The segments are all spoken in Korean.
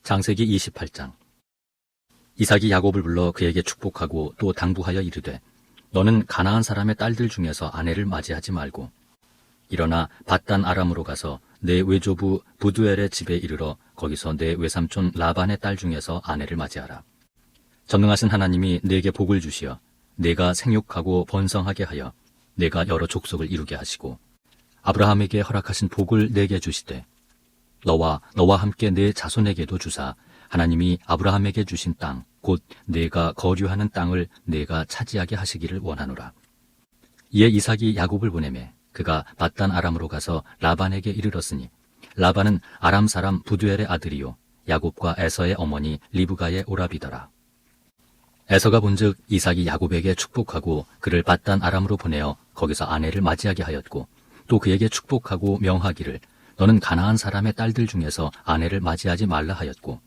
창세기 28장. 이삭이 야곱을 불러 그에게 축복하고 또 당부하여 이르되 너는 가나안 사람의 딸들 중에서 아내를 맞이하지 말고 일어나 밧단 아람으로 가서 내 외조부 부두엘의 집에 이르러 거기서 내 외삼촌 라반의 딸 중에서 아내를 맞이하라. 전능하신 하나님이 내게 복을 주시어 내가 생육하고 번성하게 하여 내가 여러 족속을 이루게 하시고 아브라함에게 허락하신 복을 내게 주시되 너와 함께 내 자손에게도 주사 하나님이 아브라함에게 주신 땅 곧 내가 거류하는 땅을 내가 차지하게 하시기를 원하노라. 이에 이삭이 야곱을 보내매 그가 밧단 아람으로 가서 라반에게 이르렀으니 라반은 아람 사람 부두엘의 아들이요 야곱과 에서의 어머니 리브가의 오라비더라. 에서가 본즉 이삭이 야곱에게 축복하고 그를 밧단 아람으로 보내어 거기서 아내를 맞이하게 하였고 또 그에게 축복하고 명하기를 너는 가나안 사람의 딸들 중에서 아내를 맞이하지 말라 하였고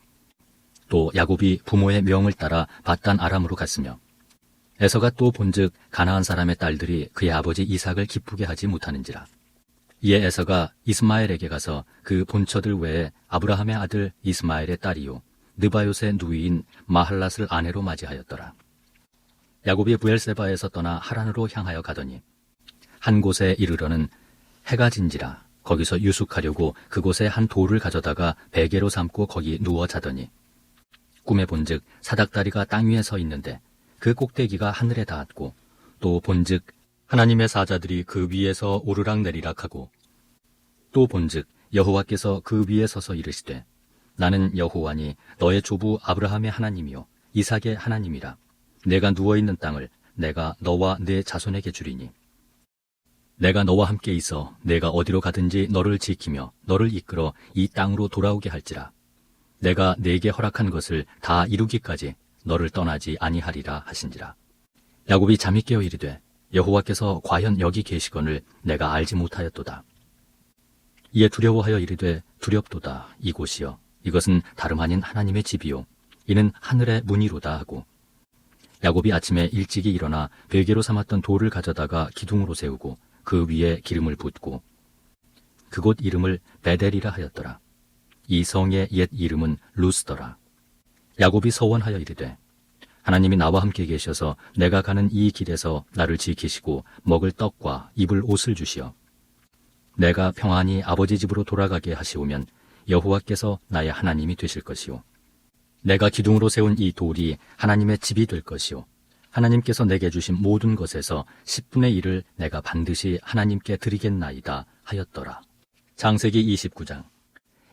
또 야곱이 부모의 명을 따라 밧단 아람으로 갔으며 에서가 또 본즉 가나안 사람의 딸들이 그의 아버지 이삭을 기쁘게 하지 못하는지라. 이에 에서가 이스마엘에게 가서 그 본처들 외에 아브라함의 아들 이스마엘의 딸이요 느바요의 누이인 마할랏을 아내로 맞이하였더라. 야곱이 부엘세바에서 떠나 하란으로 향하여 가더니 한 곳에 이르러는 해가 진지라. 거기서 유숙하려고 그곳에 한 돌을 가져다가 베개로 삼고 거기 누워 자더니 꿈에 본즉 사닥다리가 땅 위에 서 있는데 그 꼭대기가 하늘에 닿았고 또 본즉 하나님의 사자들이 그 위에서 오르락내리락 하고 또 본즉 여호와께서 그 위에 서서 이르시되 나는 여호와니 너의 조부 아브라함의 하나님이요 이삭의 하나님이라. 내가 누워있는 땅을 내가 너와 네 자손에게 주리니 내가 너와 함께 있어 내가 어디로 가든지 너를 지키며 너를 이끌어 이 땅으로 돌아오게 할지라. 내가 네게 허락한 것을 다 이루기까지 너를 떠나지 아니하리라 하신지라. 야곱이 잠이 깨어 이르되 여호와께서 과연 여기 계시거늘 내가 알지 못하였도다. 이에 두려워하여 이르되 두렵도다. 이곳이여 이것은 다름 아닌 하나님의 집이요 이는 하늘의 문이로다 하고 야곱이 아침에 일찍이 일어나 베개로 삼았던 돌을 가져다가 기둥으로 세우고 그 위에 기름을 붓고 그곳 이름을 베델이라 하였더라. 이 성의 옛 이름은 루스더라. 야곱이 서원하여 이르되 하나님이 나와 함께 계셔서 내가 가는 이 길에서 나를 지키시고 먹을 떡과 입을 옷을 주시어 내가 평안히 아버지 집으로 돌아가게 하시오면 여호와께서 나의 하나님이 되실 것이요 내가 기둥으로 세운 이 돌이 하나님의 집이 될 것이요 하나님께서 내게 주신 모든 것에서 10분의 1을 내가 반드시 하나님께 드리겠나이다 하였더라. 창세기 29장.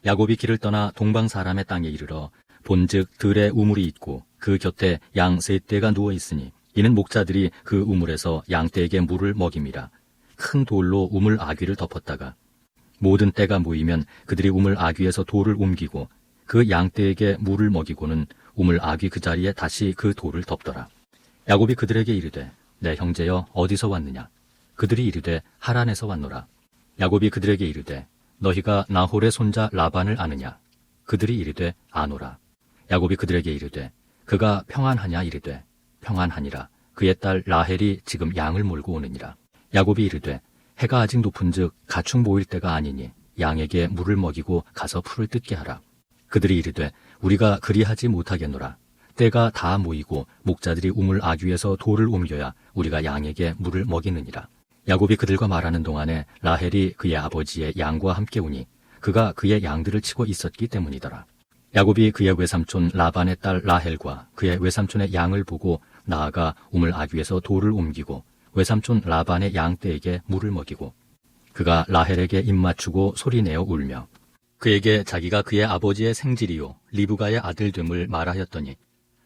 야곱이 길을 떠나 동방 사람의 땅에 이르러 본즉 들에 우물이 있고 그 곁에 양 셋 떼가 누워 있으니 이는 목자들이 그 우물에서 양 떼에게 물을 먹임이라. 큰 돌로 우물 아귀를 덮었다가 모든 떼가 모이면 그들이 우물 아귀에서 돌을 옮기고 그 양 떼에게 물을 먹이고는 우물 아귀 그 자리에 다시 그 돌을 덮더라. 야곱이 그들에게 이르되 내 형제여 어디서 왔느냐? 그들이 이르되 하란에서 왔노라. 야곱이 그들에게 이르되 너희가 나홀의 손자 라반을 아느냐? 그들이 이르되 아노라. 야곱이 그들에게 이르되 그가 평안하냐? 이르되 평안하니라. 그의 딸 라헬이 지금 양을 몰고 오느니라. 야곱이 이르되 해가 아직 높은즉 가축 모일 때가 아니니 양에게 물을 먹이고 가서 풀을 뜯게 하라. 그들이 이르되 우리가 그리하지 못하겠노라. 때가 다 모이고 목자들이 우물 아귀에서 돌을 옮겨야 우리가 양에게 물을 먹이느니라. 야곱이 그들과 말하는 동안에 라헬이 그의 아버지의 양과 함께 오니 그가 그의 양들을 치고 있었기 때문이더라. 야곱이 그의 외삼촌 라반의 딸 라헬과 그의 외삼촌의 양을 보고 나아가 우물 아귀에서 돌을 옮기고 외삼촌 라반의 양떼에게 물을 먹이고 그가 라헬에게 입맞추고 소리내어 울며 그에게 자기가 그의 아버지의 생질이요 리브가의 아들됨을 말하였더니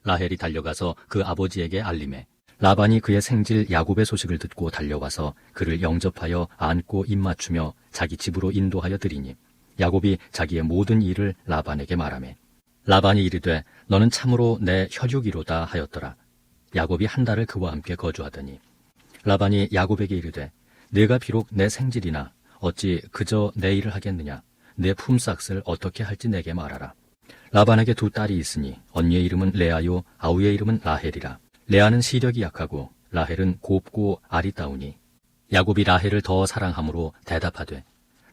라헬이 달려가서 그 아버지에게 알림해 라반이 그의 생질 야곱의 소식을 듣고 달려와서 그를 영접하여 안고 입맞추며 자기 집으로 인도하여 드리니 야곱이 자기의 모든 일을 라반에게 말하매 라반이 이르되 너는 참으로 내 혈육이로다 하였더라. 야곱이 한 달을 그와 함께 거주하더니 라반이 야곱에게 이르되 내가 비록 내 생질이나 어찌 그저 내 일을 하겠느냐? 내 품삯을 어떻게 할지 내게 말하라. 라반에게 두 딸이 있으니 언니의 이름은 레아요 아우의 이름은 라헬이라. 레아는 시력이 약하고 라헬은 곱고 아리따우니 야곱이 라헬을 더 사랑함으로 대답하되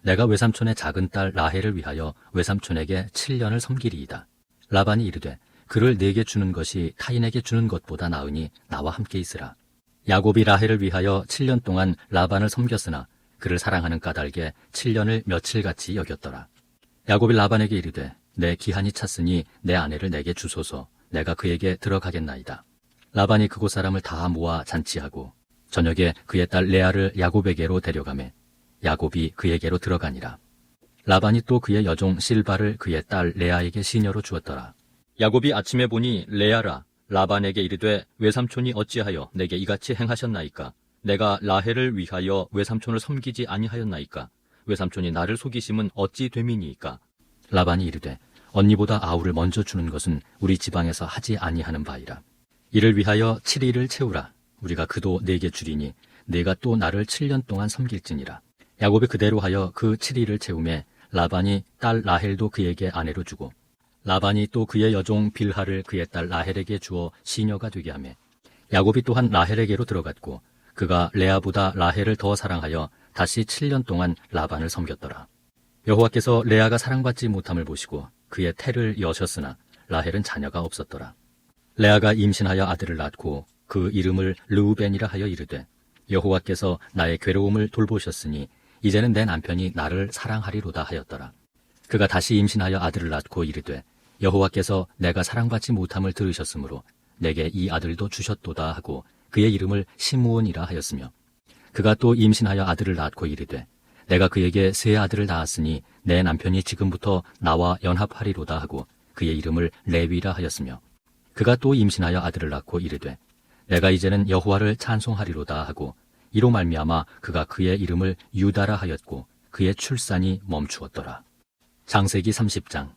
내가 외삼촌의 작은 딸 라헬을 위하여 외삼촌에게 7년을 섬기리이다. 라반이 이르되 그를 내게 주는 것이 타인에게 주는 것보다 나으니 나와 함께 있으라. 야곱이 라헬을 위하여 7년 동안 라반을 섬겼으나 그를 사랑하는 까닭에 7년을 며칠같이 여겼더라. 야곱이 라반에게 이르되 내 기한이 찼으니 내 아내를 내게 주소서. 내가 그에게 들어가겠나이다. 라반이 그곳 사람을 다 모아 잔치하고 저녁에 그의 딸 레아를 야곱에게로 데려가매 야곱이 그에게로 들어가니라. 라반이 또 그의 여종 실바를 그의 딸 레아에게 시녀로 주었더라. 야곱이 아침에 보니 레아라 라반에게 이르되 외삼촌이 어찌하여 내게 이같이 행하셨나이까? 내가 라헬을 위하여 외삼촌을 섬기지 아니하였나이까? 외삼촌이 나를 속이심은 어찌 됨이니이까? 라반이 이르되 언니보다 아우를 먼저 주는 것은 우리 지방에서 하지 아니하는 바이라. 이를 위하여 7일을 채우라. 우리가 그도 네게 주리니 네가 또 나를 7년 동안 섬길지니라. 야곱이 그대로 하여 그 7일을 채우매 라반이 딸 라헬도 그에게 아내로 주고 라반이 또 그의 여종 빌하를 그의 딸 라헬에게 주어 시녀가 되게 하며 야곱이 또한 라헬에게로 들어갔고 그가 레아보다 라헬을 더 사랑하여 다시 7년 동안 라반을 섬겼더라. 여호와께서 레아가 사랑받지 못함을 보시고 그의 태를 여셨으나 라헬은 자녀가 없었더라. 레아가 임신하여 아들을 낳고 그 이름을 르우벤이라 하여 이르되 여호와께서 나의 괴로움을 돌보셨으니 이제는 내 남편이 나를 사랑하리로다 하였더라. 그가 다시 임신하여 아들을 낳고 이르되 여호와께서 내가 사랑받지 못함을 들으셨으므로 내게 이 아들도 주셨도다 하고 그의 이름을 시므온이라 하였으며 그가 또 임신하여 아들을 낳고 이르되 내가 그에게 세 아들을 낳았으니 내 남편이 지금부터 나와 연합하리로다 하고 그의 이름을 레위라 하였으며 그가 또 임신하여 아들을 낳고 이르되 내가 이제는 여호와를 찬송하리로다 하고 이로 말미암아 그가 그의 이름을 유다라 하였고 그의 출산이 멈추었더라. 창세기 30장.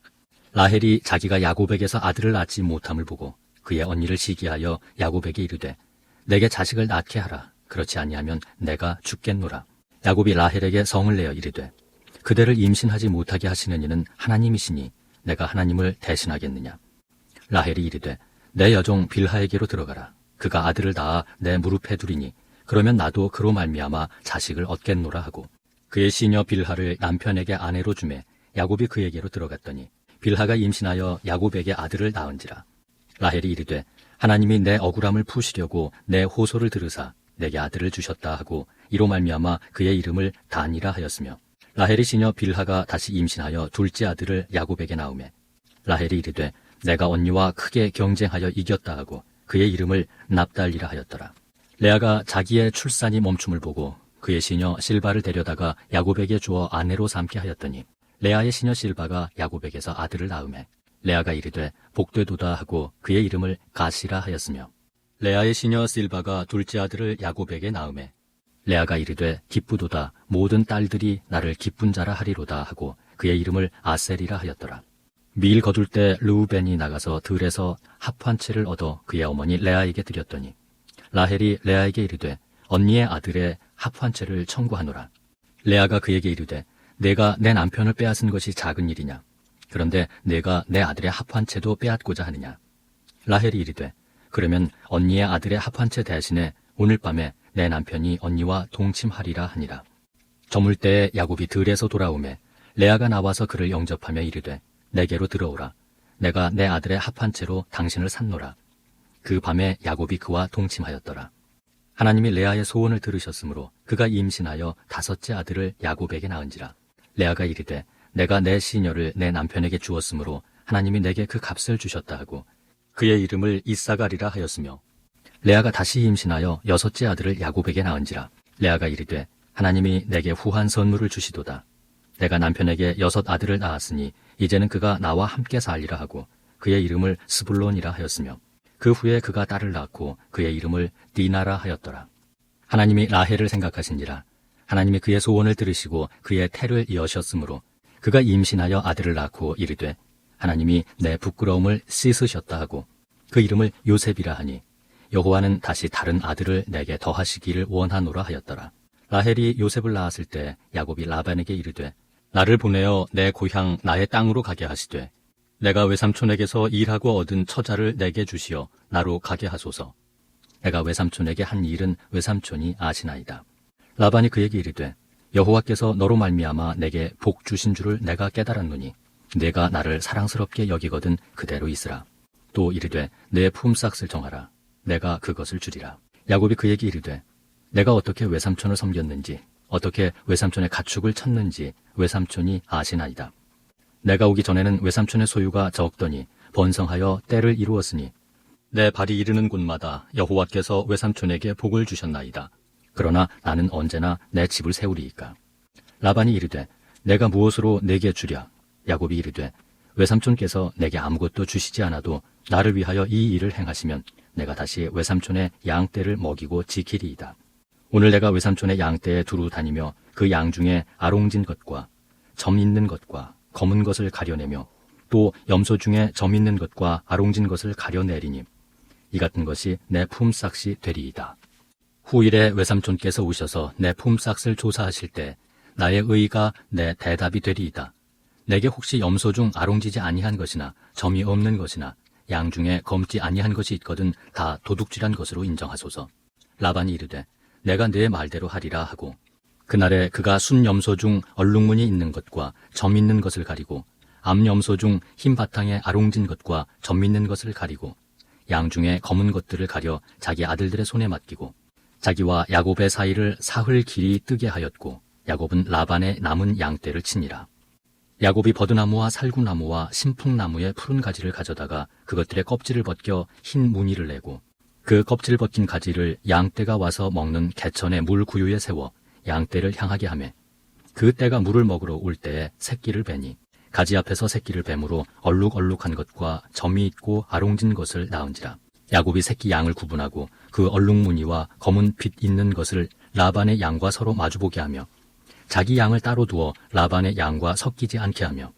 라헬이 자기가 야곱에게서 아들을 낳지 못함을 보고 그의 언니를 시기하여 야곱에게 이르되 내게 자식을 낳게 하라. 그렇지 아니하면 내가 죽겠노라. 야곱이 라헬에게 성을 내어 이르되 그대를 임신하지 못하게 하시는 이는 하나님이시니 내가 하나님을 대신하겠느냐. 라헬이 이르되 내 여종 빌하에게로 들어가라. 그가 아들을 낳아 내 무릎에 두리니 그러면 나도 그로 말미암아 자식을 얻겠노라 하고 그의 시녀 빌하를 남편에게 아내로 주매 야곱이 그에게로 들어갔더니 빌하가 임신하여 야곱에게 아들을 낳은지라. 라헬이 이르되 하나님이 내 억울함을 푸시려고 내 호소를 들으사 내게 아들을 주셨다 하고 이로 말미암아 그의 이름을 단이라 하였으며 라헬이 시녀 빌하가 다시 임신하여 둘째 아들을 야곱에게 낳으매 라헬이 이르되 내가 언니와 크게 경쟁하여 이겼다 하고 그의 이름을 납달리라 하였더라. 레아가 자기의 출산이 멈춤을 보고 그의 시녀 실바를 데려다가 야곱에게 주어 아내로 삼게 하였더니 레아의 시녀 실바가 야곱에게서 아들을 낳으매 레아가 이르되 복되도다 하고 그의 이름을 가시라 하였으며 레아의 시녀 실바가 둘째 아들을 야곱에게 낳으매 레아가 이르되 기쁘도다 모든 딸들이 나를 기쁜 자라 하리로다 하고 그의 이름을 아셀이라 하였더라. 밀 거둘 때 르우벤이 나가서 들에서 합 한 채를 얻어 그의 어머니 레아에게 드렸더니 라헬이 레아에게 이르되 언니의 아들의 합 한 채를 청구하노라. 레아가 그에게 이르되 내가 내 남편을 빼앗은 것이 작은 일이냐. 그런데 내가 내 아들의 합 한 채도 빼앗고자 하느냐. 라헬이 이르되 그러면 언니의 아들의 합 한 채 대신에 오늘 밤에 내 남편이 언니와 동침하리라 하니라. 저물 때에 야곱이 들에서 돌아오매 레아가 나와서 그를 영접하며 이르되 내게로 들어오라. 내가 내 아들의 합 한 채로 당신을 샀노라. 그 밤에 야곱이 그와 동침하였더라. 하나님이 레아의 소원을 들으셨으므로 그가 임신하여 다섯째 아들을 야곱에게 낳은지라. 레아가 이르되 내가 내 시녀를 내 남편에게 주었으므로 하나님이 내게 그 값을 주셨다 하고 그의 이름을 이사가리라 하였으며 레아가 다시 임신하여 여섯째 아들을 야곱에게 낳은지라. 레아가 이르되 하나님이 내게 후한 선물을 주시도다. 내가 남편에게 여섯 아들을 낳았으니 이제는 그가 나와 함께 살리라 하고 그의 이름을 스불론이라 하였으며 그 후에 그가 딸을 낳고 그의 이름을 디나라 하였더라. 하나님이 라헬을 생각하신지라. 하나님이 그의 소원을 들으시고 그의 태를 여셨으므로 그가 임신하여 아들을 낳고 이르되 하나님이 내 부끄러움을 씻으셨다 하고 그 이름을 요셉이라 하니 여호와는 다시 다른 아들을 내게 더하시기를 원하노라 하였더라. 라헬이 요셉을 낳았을 때 야곱이 라반에게 이르되 나를 보내어 내 고향 나의 땅으로 가게 하시되 내가 외삼촌에게서 일하고 얻은 처자를 내게 주시어 나로 가게 하소서. 내가 외삼촌에게 한 일은 외삼촌이 아시나이다. 라반이 그에게 이르되 여호와께서 너로 말미암아 내게 복 주신 줄을 내가 깨달았노니 내가 나를 사랑스럽게 여기거든 그대로 있으라. 또 이르되 내 품삯을 정하라. 내가 그것을 주리라. 야곱이 그에게 이르되 내가 어떻게 외삼촌을 섬겼는지 어떻게 외삼촌의 가축을 쳤는지 외삼촌이 아시나이다. 내가 오기 전에는 외삼촌의 소유가 적더니 번성하여 때를 이루었으니 내 발이 이르는 곳마다 여호와께서 외삼촌에게 복을 주셨나이다. 그러나 나는 언제나 내 집을 세우리이까. 라반이 이르되 내가 무엇으로 내게 주랴. 야곱이 이르되 외삼촌께서 내게 아무것도 주시지 않아도 나를 위하여 이 일을 행하시면 내가 다시 외삼촌의 양떼를 먹이고 지키리이다. 오늘 내가 외삼촌의 양떼에 두루 다니며 그 양 중에 아롱진 것과 점 있는 것과 검은 것을 가려내며 또 염소 중에 점 있는 것과 아롱진 것을 가려내리니 이 같은 것이 내 품삯이 되리이다. 후일에 외삼촌께서 오셔서 내 품삯을 조사하실 때 나의 의가 내 대답이 되리이다. 내게 혹시 염소 중 아롱지지 아니한 것이나 점이 없는 것이나 양 중에 검지 아니한 것이 있거든 다 도둑질한 것으로 인정하소서. 라반이 이르되 내가 네 말대로 하리라 하고 그날에 그가 순 염소 중 얼룩무늬 있는 것과 점 있는 것을 가리고 암 염소 중 흰 바탕에 아롱진 것과 점 있는 것을 가리고 양 중에 검은 것들을 가려 자기 아들들의 손에 맡기고 자기와 야곱의 사이를 사흘 길이 뜨게 하였고 야곱은 라반의 남은 양떼를 치니라. 야곱이 버드나무와 살구나무와 신풍나무의 푸른 가지를 가져다가 그것들의 껍질을 벗겨 흰 무늬를 내고 그 껍질 벗긴 가지를 양떼가 와서 먹는 개천의 물 구유에 세워 양떼를 향하게 하매 그 떼가 물을 먹으러 올 때에 새끼를 베니 가지 앞에서 새끼를 뱀으로 얼룩얼룩한 것과 점이 있고 아롱진 것을 낳은지라. 야곱이 새끼 양을 구분하고 그 얼룩무늬와 검은 빛 있는 것을 라반의 양과 서로 마주보게 하며 자기 양을 따로 두어 라반의 양과 섞이지 않게 하며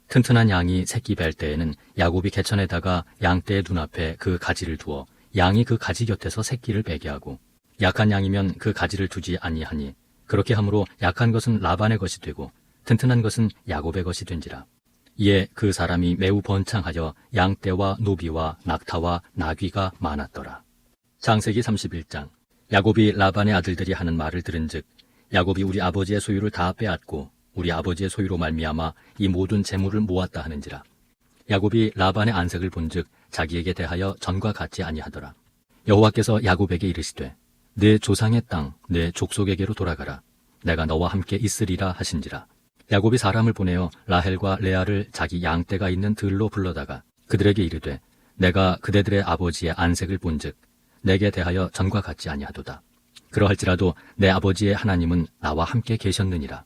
튼튼한 양이 새끼 뵐 때에는 야곱이 개천에다가 양떼의 눈앞에 그 가지를 두어 양이 그 가지 곁에서 새끼를 베게 하고 약한 양이면 그 가지를 두지 아니하니 그렇게 함으로 약한 것은 라반의 것이 되고 튼튼한 것은 야곱의 것이 된지라. 이에 그 사람이 매우 번창하여 양떼와 노비와 낙타와 나귀가 많았더라. 창세기 31장. 야곱이 라반의 아들들이 하는 말을 들은즉 야곱이 우리 아버지의 소유를 다 빼앗고 우리 아버지의 소유로 말미암아 이 모든 재물을 모았다 하는지라. 야곱이 라반의 안색을 본즉 자기에게 대하여 전과 같지 아니하더라. 여호와께서 야곱에게 이르시되 내 조상의 땅 내 족속에게로 돌아가라. 내가 너와 함께 있으리라 하신지라. 야곱이 사람을 보내어 라헬과 레아를 자기 양떼가 있는 들로 불러다가 그들에게 이르되 내가 그대들의 아버지의 안색을 본즉 내게 대하여 전과 같지 아니하도다. 그러할지라도 내 아버지의 하나님은 나와 함께 계셨느니라.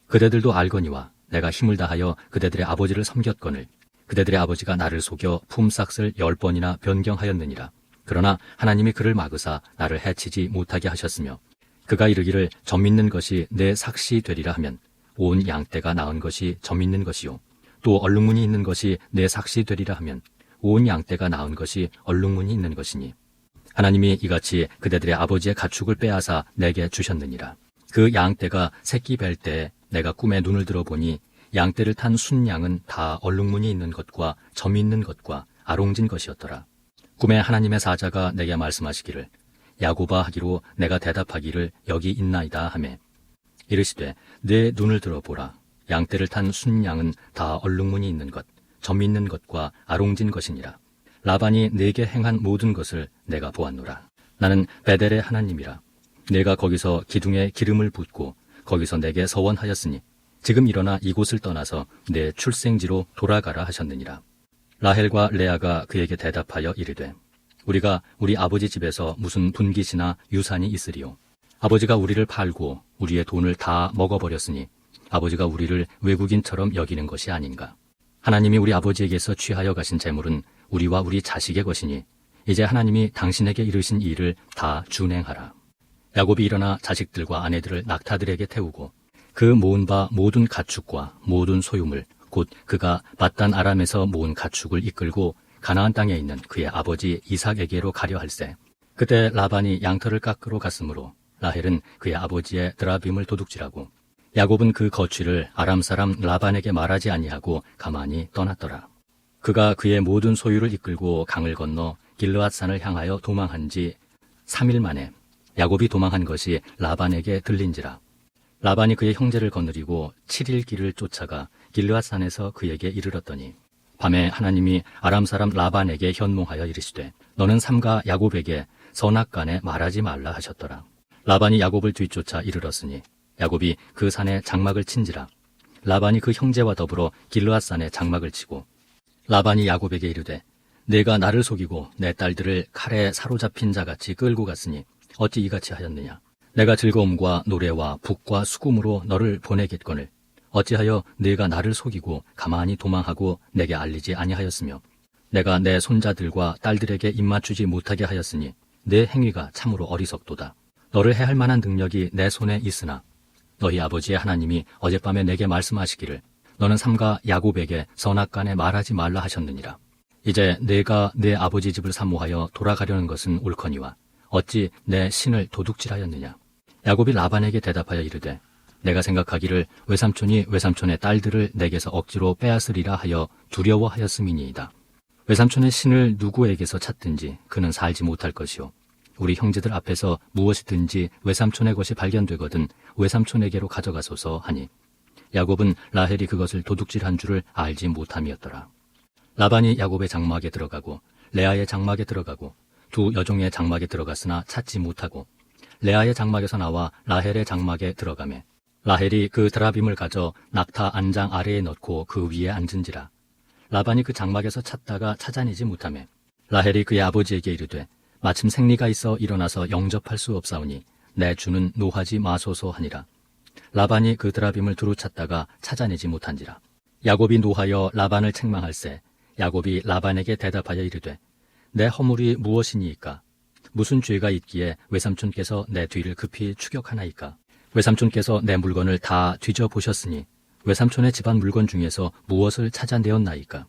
그대들도 알거니와 내가 힘을 다하여 그대들의 아버지를 섬겼거늘 그대들의 아버지가 나를 속여 품삯을 10번이나 변경하였느니라. 그러나 하나님이 그를 막으사 나를 해치지 못하게 하셨으며 그가 이르기를 점 있는 것이 내 삭시 되리라 하면 온 양떼가 낳은 것이 점 있는 것이요 또 얼룩무늬 있는 것이 내 삭시 되리라 하면 온 양떼가 낳은 것이 얼룩무늬 있는 것이니 하나님이 이같이 그대들의 아버지의 가축을 빼앗아 내게 주셨느니라. 그 양떼가 새끼 뵐 때에 내가 꿈에 눈을 들어보니 양떼를 탄 순양은 다 얼룩무늬 있는 것과 점 있는 것과 아롱진 것이었더라. 꿈에 하나님의 사자가 내게 말씀하시기를 야곱아 하기로 내가 대답하기를 여기 있나이다 하매 이르시되 내 눈을 들어보라. 양떼를 탄 순양은 다 얼룩무늬 있는 것, 점 있는 것과 아롱진 것이니라. 라반이 내게 행한 모든 것을 내가 보았노라. 나는 베델의 하나님이라. 내가 거기서 기둥에 기름을 붓고 거기서 내게 서원하였으니 지금 일어나 이곳을 떠나서 내 출생지로 돌아가라 하셨느니라. 라헬과 레아가 그에게 대답하여 이르되 우리가 우리 아버지 집에서 무슨 분깃이나 유산이 있으리요. 아버지가 우리를 팔고 우리의 돈을 다 먹어버렸으니 아버지가 우리를 외국인처럼 여기는 것이 아닌가. 하나님이 우리 아버지에게서 취하여 가신 재물은 우리와 우리 자식의 것이니 이제 하나님이 당신에게 이르신 일을 다 준행하라. 야곱이 일어나 자식들과 아내들을 낙타들에게 태우고 그 모은 바 모든 가축과 모든 소유물 곧 그가 밧단 아람에서 모은 가축을 이끌고 가나안 땅에 있는 그의 아버지 이삭에게로 가려 할세. 그때 라반이 양털을 깎으러 갔으므로 라헬은 그의 아버지의 드라빔을 도둑질하고 야곱은 그 거취를 아람 사람 라반에게 말하지 아니하고 가만히 떠났더라. 그가 그의 모든 소유를 이끌고 강을 건너 길르앗산을 향하여 도망한 지 3일 만에 야곱이 도망한 것이 라반에게 들린지라. 라반이 그의 형제를 거느리고 7일 길을 쫓아가 길르앗산에서 그에게 이르렀더니 밤에 하나님이 아람 사람 라반에게 현몽하여 이르시되 너는 삼가 야곱에게 선악간에 말하지 말라 하셨더라. 라반이 야곱을 뒤쫓아 이르렀으니 야곱이 그 산에 장막을 친지라. 라반이 그 형제와 더불어 길르앗산에 장막을 치고 라반이 야곱에게 이르되 내가 나를 속이고 내 딸들을 칼에 사로잡힌 자같이 끌고 갔으니 어찌 이같이 하였느냐. 내가 즐거움과 노래와 북과 수금으로 너를 보내겠거늘 어찌하여 네가 나를 속이고 가만히 도망하고 내게 알리지 아니하였으며 내가 내 손자들과 딸들에게 입맞추지 못하게 하였으니 내 행위가 참으로 어리석도다. 너를 해할 만한 능력이 내 손에 있으나 너희 아버지의 하나님이 어젯밤에 내게 말씀하시기를 너는 삼가 야곱에게 선악간에 말하지 말라 하셨느니라. 이제 내가 내 아버지 집을 사모하여 돌아가려는 것은 옳거니와 어찌 내 신을 도둑질하였느냐. 야곱이 라반에게 대답하여 이르되 내가 생각하기를 외삼촌이 외삼촌의 딸들을 내게서 억지로 빼앗으리라 하여 두려워하였음이니이다. 외삼촌의 신을 누구에게서 찾든지 그는 살지 못할 것이요 우리 형제들 앞에서 무엇이든지 외삼촌의 것이 발견되거든 외삼촌에게로 가져가소서 하니 야곱은 라헬이 그것을 도둑질한 줄을 알지 못함이었더라. 라반이 야곱의 장막에 들어가고 레아의 장막에 들어가고 두 여종의 장막에 들어갔으나 찾지 못하고 레아의 장막에서 나와 라헬의 장막에 들어가매 라헬이 그 드라빔을 가져 낙타 안장 아래에 넣고 그 위에 앉은지라. 라반이 그 장막에서 찾다가 찾아내지 못하매 라헬이 그의 아버지에게 이르되 마침 생리가 있어 일어나서 영접할 수 없사오니 내 주는 노하지 마소서 하니라. 라반이 그 드라빔을 두루 찾다가 찾아내지 못한지라. 야곱이 노하여 라반을 책망할세 야곱이 라반에게 대답하여 이르되 내 허물이 무엇이니이까? 무슨 죄가 있기에 외삼촌께서 내 뒤를 급히 추격하나이까? 외삼촌께서 내 물건을 다 뒤져보셨으니 외삼촌의 집안 물건 중에서 무엇을 찾아내었나이까?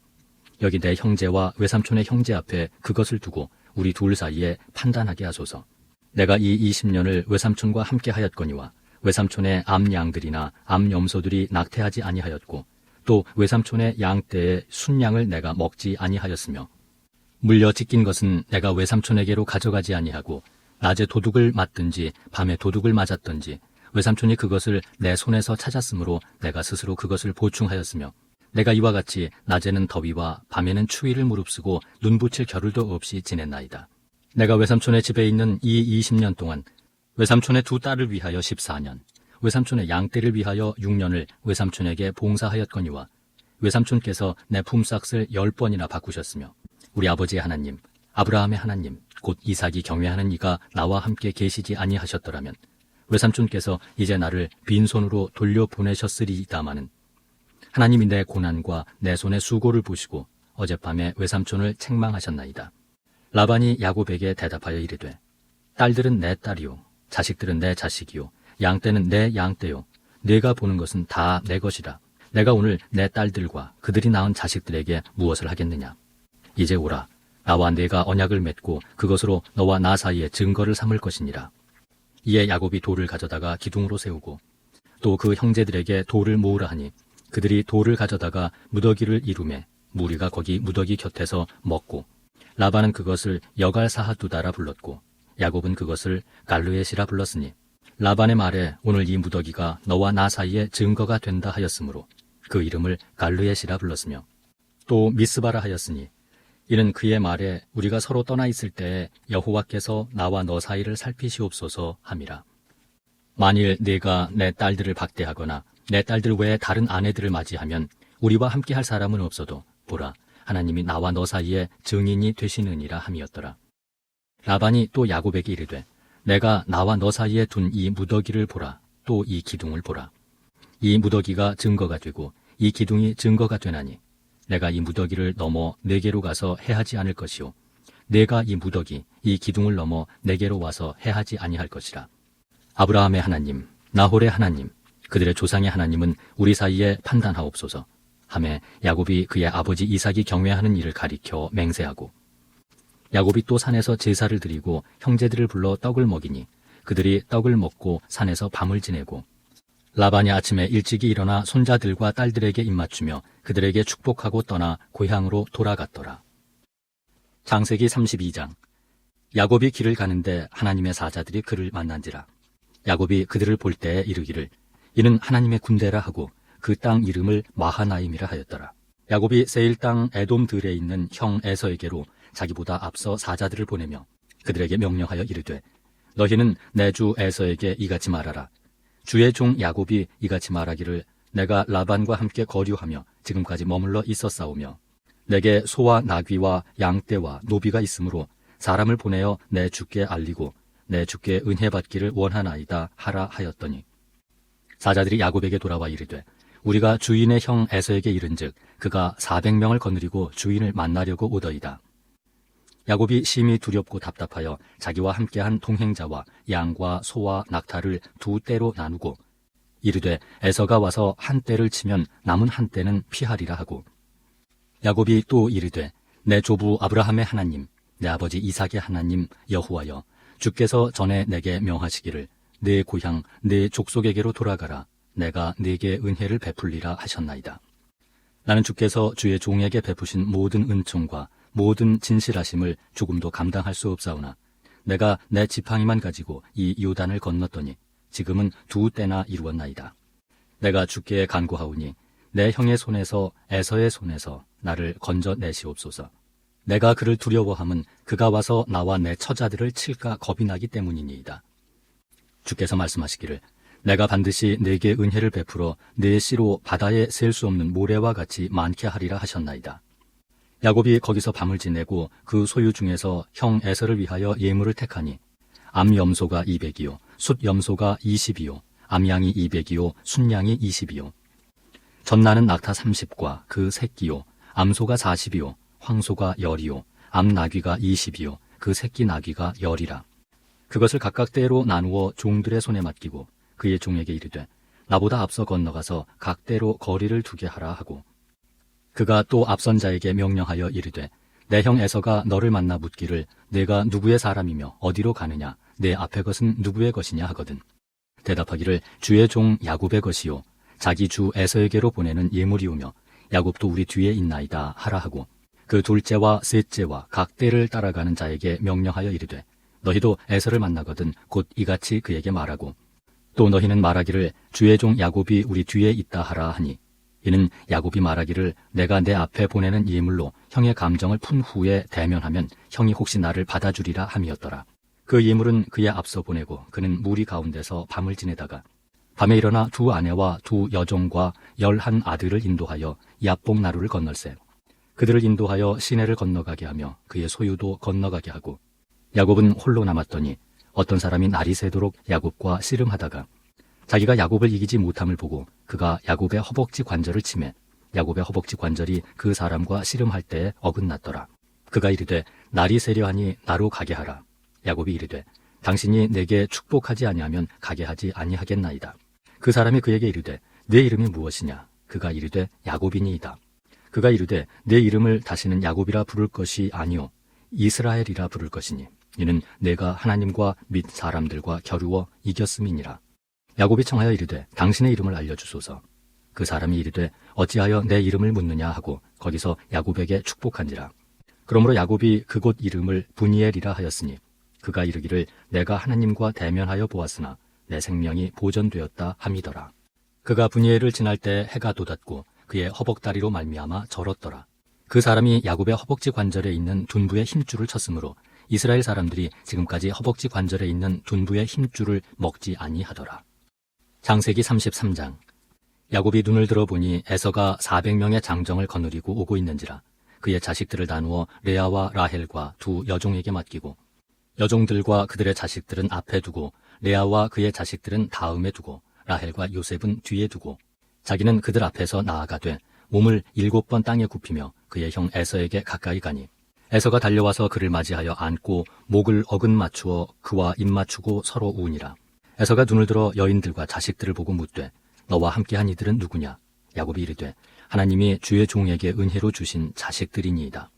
여기 내 형제와 외삼촌의 형제 앞에 그것을 두고 우리 둘 사이에 판단하게 하소서. 내가 이 20년을 외삼촌과 함께 하였거니와 외삼촌의 암양들이나 암염소들이 낙태하지 아니하였고 또 외삼촌의 양떼의 순양을 내가 먹지 아니하였으며 물려 찢긴 것은 내가 외삼촌에게로 가져가지 아니하고 낮에 도둑을 맞든지 밤에 도둑을 맞았든지 외삼촌이 그것을 내 손에서 찾았으므로 내가 스스로 그것을 보충하였으며 내가 이와 같이 낮에는 더위와 밤에는 추위를 무릅쓰고 눈 붙일 겨를도 없이 지냈나이다. 내가 외삼촌의 집에 있는 이 20년 동안 외삼촌의 두 딸을 위하여 14년, 외삼촌의 양떼를 위하여 6년을 외삼촌에게 봉사하였거니와 외삼촌께서 내 품삯을 10번이나 바꾸셨으며 우리 아버지의 하나님, 아브라함의 하나님, 곧 이삭이 경외하는 이가 나와 함께 계시지 아니하셨더라면 외삼촌께서 이제 나를 빈손으로 돌려보내셨으리이다마는 하나님이 내 고난과 내 손의 수고를 보시고 어젯밤에 외삼촌을 책망하셨나이다. 라반이 야곱에게 대답하여 이르되 딸들은 내 딸이요 자식들은 내 자식이요 양떼는 내 양떼요 네가 보는 것은 다 내 것이라. 내가 오늘 내 딸들과 그들이 낳은 자식들에게 무엇을 하겠느냐. 이제 오라. 나와 네가 언약을 맺고 그것으로 너와 나 사이에 증거를 삼을 것이니라. 이에 야곱이 돌을 가져다가 기둥으로 세우고 또 그 형제들에게 돌을 모으라 하니 그들이 돌을 가져다가 무더기를 이루매 무리가 거기 무더기 곁에서 먹고 라반은 그것을 여갈사하두다라 불렀고 야곱은 그것을 갈르엣이라 불렀으니 라반의 말에 오늘 이 무더기가 너와 나 사이에 증거가 된다 하였으므로 그 이름을 갈르엣이라 불렀으며 또 미스바라 하였으니 이는 그의 말에 우리가 서로 떠나 있을 때에 여호와께서 나와 너 사이를 살피시옵소서 함이라. 만일 네가 내 딸들을 박대하거나 내 딸들 외에 다른 아내들을 맞이하면 우리와 함께할 사람은 없어도 보라 하나님이 나와 너 사이에 증인이 되시느니라 함이었더라. 라반이 또 야곱에게 이르되 내가 나와 너 사이에 둔 이 무더기를 보라. 또 이 기둥을 보라. 이 무더기가 증거가 되고 이 기둥이 증거가 되나니 내가 이 무더기를 넘어 내게로 가서 해하지 않을 것이요 내가 이 무더기 이 기둥을 넘어 내게로 와서 해하지 아니할 것이라. 아브라함의 하나님 나홀의 하나님 그들의 조상의 하나님은 우리 사이에 판단하옵소서 하매 야곱이 그의 아버지 이삭이 경외하는 일을 가리켜 맹세하고 야곱이 또 산에서 제사를 드리고 형제들을 불러 떡을 먹이니 그들이 떡을 먹고 산에서 밤을 지내고 라반이 아침에 일찍이 일어나 손자들과 딸들에게 입맞추며 그들에게 축복하고 떠나 고향으로 돌아갔더라. 창세기 32장. 야곱이 길을 가는데 하나님의 사자들이 그를 만난지라. 야곱이 그들을 볼 때에 이르기를 이는 하나님의 군대라 하고 그 땅 이름을 마하나임이라 하였더라. 야곱이 세일 땅 에돔 들에 있는 형 에서에게로 자기보다 앞서 사자들을 보내며 그들에게 명령하여 이르되 너희는 내 주 에서에게 이같이 말하라. 주의 종 야곱이 이같이 말하기를 내가 라반과 함께 거류하며 지금까지 머물러 있었사오며 내게 소와 나귀와 양떼와 노비가 있으므로 사람을 보내어 내 주께 알리고 내 주께 은혜 받기를 원하나이다 하라 하였더니 사자들이 야곱에게 돌아와 이르되 우리가 주인의 형 에서에게 이른즉 그가 400명을 거느리고 주인을 만나려고 오더이다. 야곱이 심히 두렵고 답답하여 자기와 함께한 동행자와 양과 소와 낙타를 2떼로 나누고 이르되 에서가 와서 한 떼를 치면 남은 한 떼는 피하리라 하고 야곱이 또 이르되 내 조부 아브라함의 하나님 내 아버지 이삭의 하나님 여호와여 주께서 전에 내게 명하시기를 내 고향 내 족속에게로 돌아가라 내가 네게 은혜를 베풀리라 하셨나이다. 나는 주께서 주의 종에게 베푸신 모든 은총과 모든 진실하심을 조금도 감당할 수 없사오나 내가 내 지팡이만 가지고 이 요단을 건넜더니 지금은 2떼나 이루었나이다. 내가 주께 간구하오니 내 형의 손에서 에서의 손에서 나를 건져내시옵소서. 내가 그를 두려워함은 그가 와서 나와 내 처자들을 칠까 겁이 나기 때문이니이다. 주께서 말씀하시기를 내가 반드시 네게 은혜를 베풀어 네 씨로 바다에 셀 수 없는 모래와 같이 많게 하리라 하셨나이다. 야곱이 거기서 밤을 지내고 그 소유 중에서 형 에서를 위하여 예물을 택하니 암염소가 200이요 숫염소가 20이요 암양이 200이요 순양이 20이요 전나는 낙타 30과 그 새끼요 암소가 40이요 황소가 10이요 암나귀가 20이요 그 새끼 나귀가 10이라. 그것을 각각 떼로 나누어 종들의 손에 맡기고 그의 종에게 이르되 나보다 앞서 건너가서 각 떼로 거리를 두게 하라 하고 그가 또 앞선 자에게 명령하여 이르되 내 형 에서가 너를 만나 묻기를 내가 누구의 사람이며 어디로 가느냐 내 앞의 것은 누구의 것이냐 하거든. 대답하기를 주의 종 야곱의 것이요 자기 주 에서에게로 보내는 예물이오며 야곱도 우리 뒤에 있나이다 하라 하고 그 둘째와 셋째와 각 떼를 따라가는 자에게 명령하여 이르되 너희도 에서를 만나거든 곧 이같이 그에게 말하고 또 너희는 말하기를 주의 종 야곱이 우리 뒤에 있다 하라 하니 이는 야곱이 말하기를 내가 내 앞에 보내는 예물로 형의 감정을 푼 후에 대면하면 형이 혹시 나를 받아주리라 함이었더라. 그 예물은 그의 앞서 보내고 그는 무리 가운데서 밤을 지내다가 밤에 일어나 2 아내와 2 여종과 11 아들을 인도하여 야복 나루를 건널세. 그들을 인도하여 시내를 건너가게 하며 그의 소유도 건너가게 하고 야곱은 홀로 남았더니 어떤 사람이 날이 새도록 야곱과 씨름하다가 자기가 야곱을 이기지 못함을 보고 그가 야곱의 허벅지 관절을 치매 야곱의 허벅지 관절이 그 사람과 씨름할 때에 어긋났더라. 그가 이르되 날이 새려하니 나로 가게 하라. 야곱이 이르되 당신이 내게 축복하지 아니하면 가게 하지 아니하겠나이다. 그 사람이 그에게 이르되 네 이름이 무엇이냐? 그가 이르되 야곱이니이다. 그가 이르되 내 이름을 다시는 야곱이라 부를 것이 아니요 이스라엘이라 부를 것이니 이는 내가 하나님과 및 사람들과 겨루어 이겼음이니라. 야곱이 청하여 이르되 당신의 이름을 알려주소서. 그 사람이 이르되 어찌하여 내 이름을 묻느냐 하고 거기서 야곱에게 축복한지라. 그러므로 야곱이 그곳 이름을 브니엘이라 하였으니 그가 이르기를 내가 하나님과 대면하여 보았으나 내 생명이 보존되었다 함이더라. 그가 브니엘을 지날 때 해가 돋았고 그의 허벅다리로 말미암아 절었더라. 그 사람이 야곱의 허벅지 관절에 있는 둔부의 힘줄을 쳤으므로 이스라엘 사람들이 지금까지 허벅지 관절에 있는 둔부의 힘줄을 먹지 아니하더라. 창세기 33장. 야곱이 눈을 들어보니 에서가 400명의 장정을 거느리고 오고 있는지라. 그의 자식들을 나누어 레아와 라헬과 2 여종에게 맡기고 여종들과 그들의 자식들은 앞에 두고 레아와 그의 자식들은 다음에 두고 라헬과 요셉은 뒤에 두고 자기는 그들 앞에서 나아가되 몸을 7번 땅에 굽히며 그의 형 에서에게 가까이 가니 에서가 달려와서 그를 맞이하여 안고 목을 어긋 맞추어 그와 입 맞추고 서로 우니라. 에서가 눈을 들어 여인들과 자식들을 보고 묻되 너와 함께한 이들은 누구냐? 야곱이 이르되 하나님이 주의 종에게 은혜로 주신 자식들이니이다.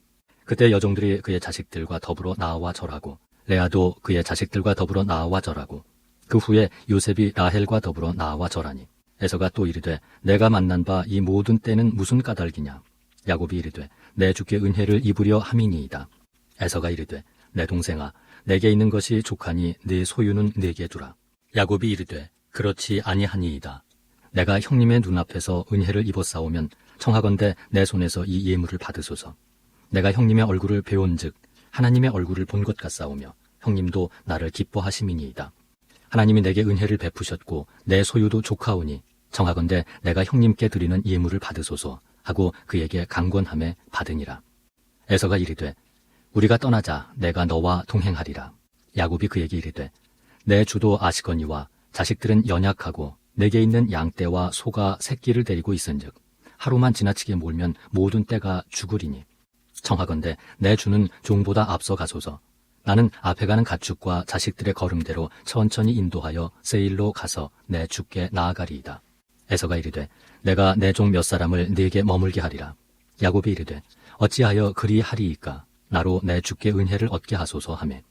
그때 여종들이 그의 자식들과 더불어 나와 절하고 레아도 그의 자식들과 더불어 나와 절하고 그 후에 요셉이 라헬과 더불어 나와 절하니 에서가 또 이르되 내가 만난 바 이 모든 때는 무슨 까닭이냐? 야곱이 이르되 내 주께 은혜를 입으려 함이니이다. 에서가 이르되 내 동생아 내게 있는 것이 족하니 네 소유는 내게 두라. 야곱이 이르되 그렇지 아니하니이다. 내가 형님의 눈앞에서 은혜를 입었사오면 청하건대 내 손에서 이 예물을 받으소서. 내가 형님의 얼굴을 배운즉 하나님의 얼굴을 본 것 같사오며 형님도 나를 기뻐하심이니이다. 하나님이 내게 은혜를 베푸셨고 내 소유도 조카오니 청하건대 내가 형님께 드리는 예물을 받으소서 하고 그에게 강권함에 받으니라. 에서가 이르되 우리가 떠나자. 내가 너와 동행하리라. 야곱이 그에게 이르되 내 주도 아시거니와 자식들은 연약하고 내게 있는 양떼와 소가 새끼를 데리고 있은즉 하루만 지나치게 몰면 모든 떼가 죽으리니 청하건대 내 주는 종보다 앞서 가소서. 나는 앞에 가는 가축과 자식들의 걸음대로 천천히 인도하여 세일로 가서 내 주께 나아가리이다. 에서가 이르되 내가 내 종 몇 사람을 네게 머물게 하리라. 야곱이 이르되 어찌하여 그리 하리이까. 나로 내 주께 은혜를 얻게 하소서 하매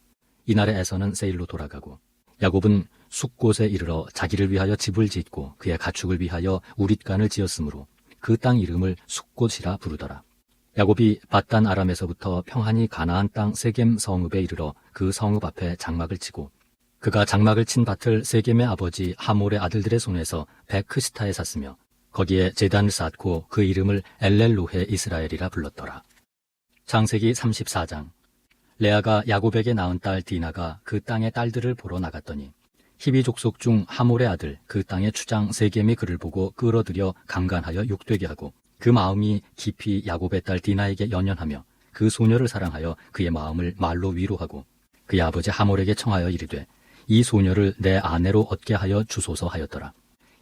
이날에 에서는 세일로 돌아가고 야곱은 숫곳에 이르러 자기를 위하여 집을 짓고 그의 가축을 위하여 우릿간을 지었으므로 그 땅 이름을 숫곳이라 부르더라. 야곱이 밧단 아람에서부터 평안히 가나안 땅 세겜 성읍에 이르러 그 성읍 앞에 장막을 치고 그가 장막을 친 밭을 세겜의 아버지 하몰의 아들들의 손에서 베크시타에 샀으며 거기에 제단을 쌓고 그 이름을 엘렐로헤 이스라엘이라 불렀더라. 창세기 34장. 레아가 야곱에게 낳은 딸 디나가 그 땅의 딸들을 보러 나갔더니 히비 족속 중 하몰의 아들 그 땅의 추장 세겜이 그를 보고 끌어들여 강간하여 욕되게 하고 그 마음이 깊이 야곱의 딸 디나에게 연연하며 그 소녀를 사랑하여 그의 마음을 말로 위로하고 그의 아버지 하몰에게 청하여 이르되 이 소녀를 내 아내로 얻게 하여 주소서 하였더라.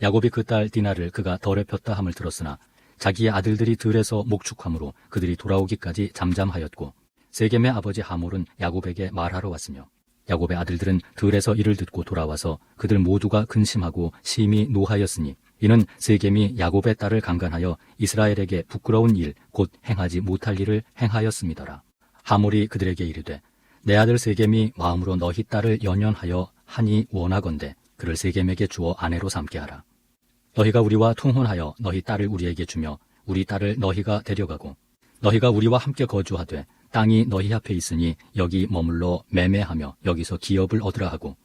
야곱이 그 딸 디나를 그가 더럽혔다 함을 들었으나 자기의 아들들이 들에서 목축함으로 그들이 돌아오기까지 잠잠하였고 세겜의 아버지 하몰은 야곱에게 말하러 왔으며 야곱의 아들들은 들에서 이를 듣고 돌아와서 그들 모두가 근심하고 심히 노하였으니 이는 세겜이 야곱의 딸을 강간하여 이스라엘에게 부끄러운 일 곧 행하지 못할 일을 행하였음이더라. 하몰이 그들에게 이르되 내 아들 세겜이 마음으로 너희 딸을 연연하여 하니 원하건대 그를 세겜에게 주어 아내로 삼게 하라. 너희가 우리와 통혼하여 너희 딸을 우리에게 주며 우리 딸을 너희가 데려가고 너희가 우리와 함께 거주하되 땅이 너희 앞에 있으니 여기 머물러 매매하며 여기서 기업을 얻으라 하고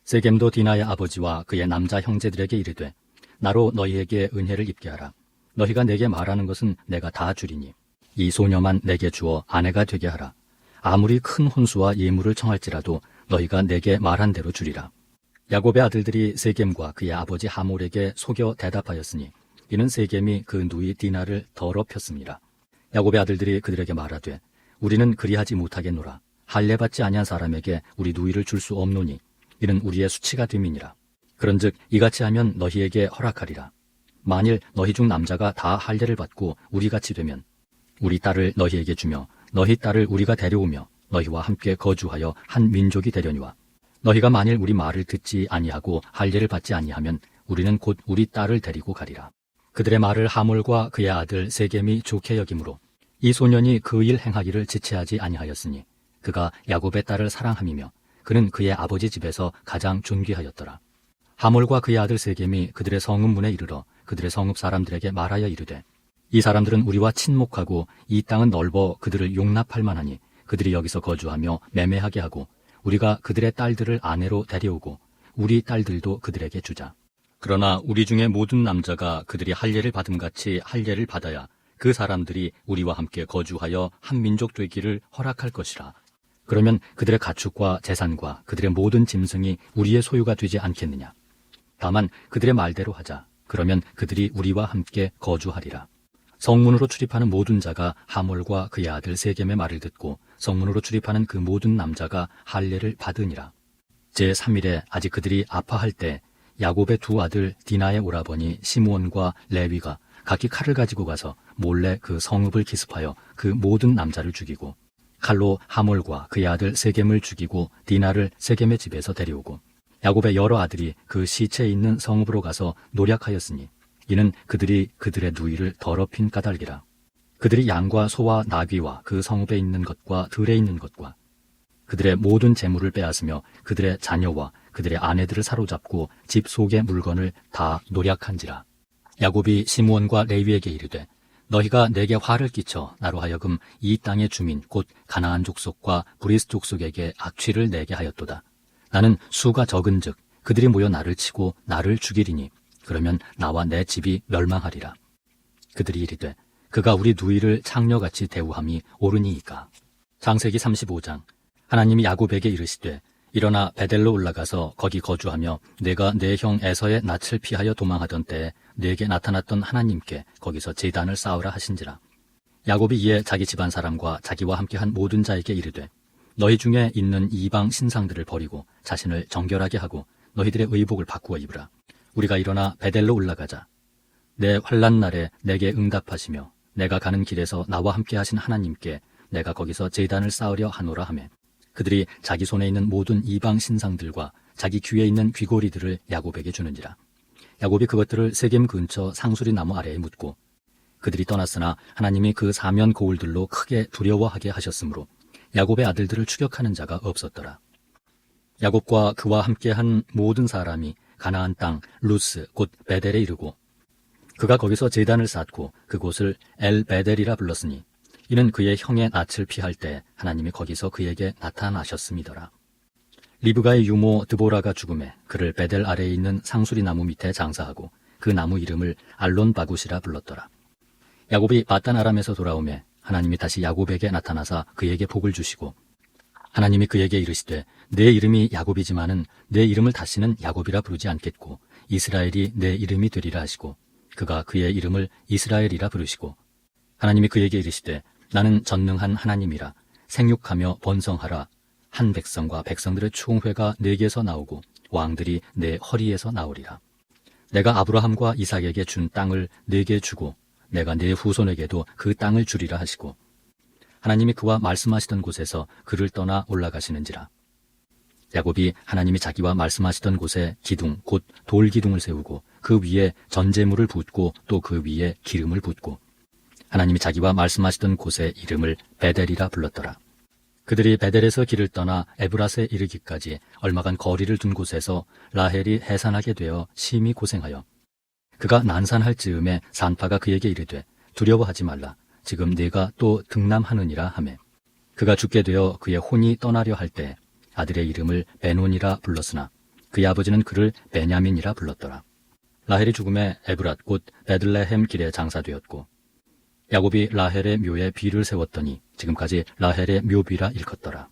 세겜도 디나의 아버지와 그의 남자 형제들에게 이르되 나로 너희에게 은혜를 입게 하라. 너희가 내게 말하는 것은 내가 다 주리니 이 소녀만 내게 주어 아내가 되게 하라. 아무리 큰 혼수와 예물을 청할지라도 너희가 내게 말한 대로 주리라. 야곱의 아들들이 세겜과 그의 아버지 하몰에게 속여 대답하였으니 이는 세겜이 그 누이 디나를 더럽혔습니다. 야곱의 아들들이 그들에게 말하되 우리는 그리하지 못하겠노라. 할례받지 아니한 사람에게 우리 누이를 줄 수 없노니 이는 우리의 수치가 됨이니라. 그런즉 이같이 하면 너희에게 허락하리라. 만일 너희 중 남자가 다 할례를 받고 우리같이 되면 우리 딸을 너희에게 주며 너희 딸을 우리가 데려오며 너희와 함께 거주하여 한 민족이 되려니와 너희가 만일 우리 말을 듣지 아니하고 할례를 받지 아니하면 우리는 곧 우리 딸을 데리고 가리라. 그들의 말을 하몰과 그의 아들 세겜이 좋게 여기므로 이 소년이 그 일 행하기를 지체하지 아니하였으니 그가 야곱의 딸을 사랑함이며 그는 그의 아버지 집에서 가장 존귀하였더라. 하몰과 그의 아들 세겜이 그들의 성읍 문에 이르러 그들의 성읍 사람들에게 말하여 이르되 이 사람들은 우리와 친목하고 이 땅은 넓어 그들을 용납할 만하니 그들이 여기서 거주하며 매매하게 하고 우리가 그들의 딸들을 아내로 데려오고 우리 딸들도 그들에게 주자. 그러나 우리 중에 모든 남자가 그들이 할례를 받음같이 할례를 받아야 그 사람들이 우리와 함께 거주하여 한 민족 되기를 허락할 것이라. 그러면 그들의 가축과 재산과 그들의 모든 짐승이 우리의 소유가 되지 않겠느냐. 다만 그들의 말대로 하자. 그러면 그들이 우리와 함께 거주하리라. 성문으로 출입하는 모든 자가 하몰과 그의 아들 세겜의 말을 듣고 성문으로 출입하는 그 모든 남자가 할례를 받으니라. 제3일에 아직 그들이 아파할 때 야곱의 두 아들 디나의 오라버니 시므온과 레위가 각기 칼을 가지고 가서 몰래 그 성읍을 기습하여 그 모든 남자를 죽이고 칼로 하몰과 그의 아들 세겜을 죽이고 디나를 세겜의 집에서 데려오고 야곱의 여러 아들이 그 시체에 있는 성읍으로 가서 노략하였으니 이는 그들이 그들의 누이를 더럽힌 까닭이라. 그들이 양과 소와 나귀와 그 성읍에 있는 것과 들에 있는 것과 그들의 모든 재물을 빼앗으며 그들의 자녀와 그들의 아내들을 사로잡고 집 속의 물건을 다 노략한지라. 야곱이 시므온과 레위에게 이르되 너희가 내게 화를 끼쳐 나로 하여금 이 땅의 주민 곧 가나안 족속과 브리스 족속에게 악취를 내게 하였도다. 나는 수가 적은즉 그들이 모여 나를 치고 나를 죽이리니 그러면 나와 내 집이 멸망하리라. 그들이 이르되 그가 우리 누이를 창녀같이 대우함이 옳으니이까. 창세기 35장. 하나님이 야곱에게 이르시되 일어나 베델로 올라가서 거기 거주하며 내가 내 형 에서의 낯을 피하여 도망하던 때에 내게 나타났던 하나님께 거기서 제단을 쌓으라 하신지라. 야곱이 이에 자기 집안 사람과 자기와 함께한 모든 자에게 이르되 너희 중에 있는 이방 신상들을 버리고 자신을 정결하게 하고 너희들의 의복을 바꾸어 입으라. 우리가 일어나 베델로 올라가자. 내 환난 날에 내게 응답하시며 내가 가는 길에서 나와 함께 하신 하나님께 내가 거기서 제단을 쌓으려 하노라 하매 그들이 자기 손에 있는 모든 이방 신상들과 자기 귀에 있는 귀고리들을 야곱에게 주는지라. 야곱이 그것들을 세겜 근처 상수리 나무 아래에 묻고 그들이 떠났으나 하나님이 그 사면 고울들로 크게 두려워하게 하셨으므로 야곱의 아들들을 추격하는 자가 없었더라. 야곱과 그와 함께한 모든 사람이 가나안 땅 루스 곧 베델에 이르고 그가 거기서 제단을 쌓고 그곳을 엘 베델이라 불렀으니 이는 그의 형의 낯을 피할 때 하나님이 거기서 그에게 나타나셨음이더라. 리브가의 유모 드보라가 죽음에 그를 베델 아래에 있는 상수리 나무 밑에 장사하고 그 나무 이름을 알론 바굿이라 불렀더라. 야곱이 바단 아람에서 돌아오매 하나님이 다시 야곱에게 나타나사 그에게 복을 주시고 하나님이 그에게 이르시되 내 이름이 야곱이지만은 내 이름을 다시는 야곱이라 부르지 않겠고 이스라엘이 내 이름이 되리라 하시고 그가 그의 이름을 이스라엘이라 부르시고 하나님이 그에게 이르시되 나는 전능한 하나님이라 생육하며 번성하라. 한 백성과 백성들의 총회가 내게서 나오고 왕들이 내 허리에서 나오리라. 내가 아브라함과 이삭에게 준 땅을 내게 주고 내가 내 후손에게도 그 땅을 주리라 하시고 하나님이 그와 말씀하시던 곳에서 그를 떠나 올라가시는지라. 야곱이 하나님이 자기와 말씀하시던 곳에 기둥 곧 돌기둥을 세우고 그 위에 전제물을 붓고 또 그 위에 기름을 붓고 하나님이 자기와 말씀하시던 곳의 이름을 베델이라 불렀더라. 그들이 베델에서 길을 떠나 에브랏에 이르기까지 얼마간 거리를 둔 곳에서 라헬이 해산하게 되어 심히 고생하여 그가 난산할 즈음에 산파가 그에게 이르되 두려워하지 말라. 지금 네가 또 등남하느니라 하매 그가 죽게 되어 그의 혼이 떠나려 할 때 아들의 이름을 베논이라 불렀으나 그의 아버지는 그를 베냐민이라 불렀더라. 라헬이 죽음에 에브랏 곧 베들레헴 길에 장사되었고 야곱이 라헬의 묘에 비를 세웠더니 지금까지 라헬의 묘비라 일컫더라.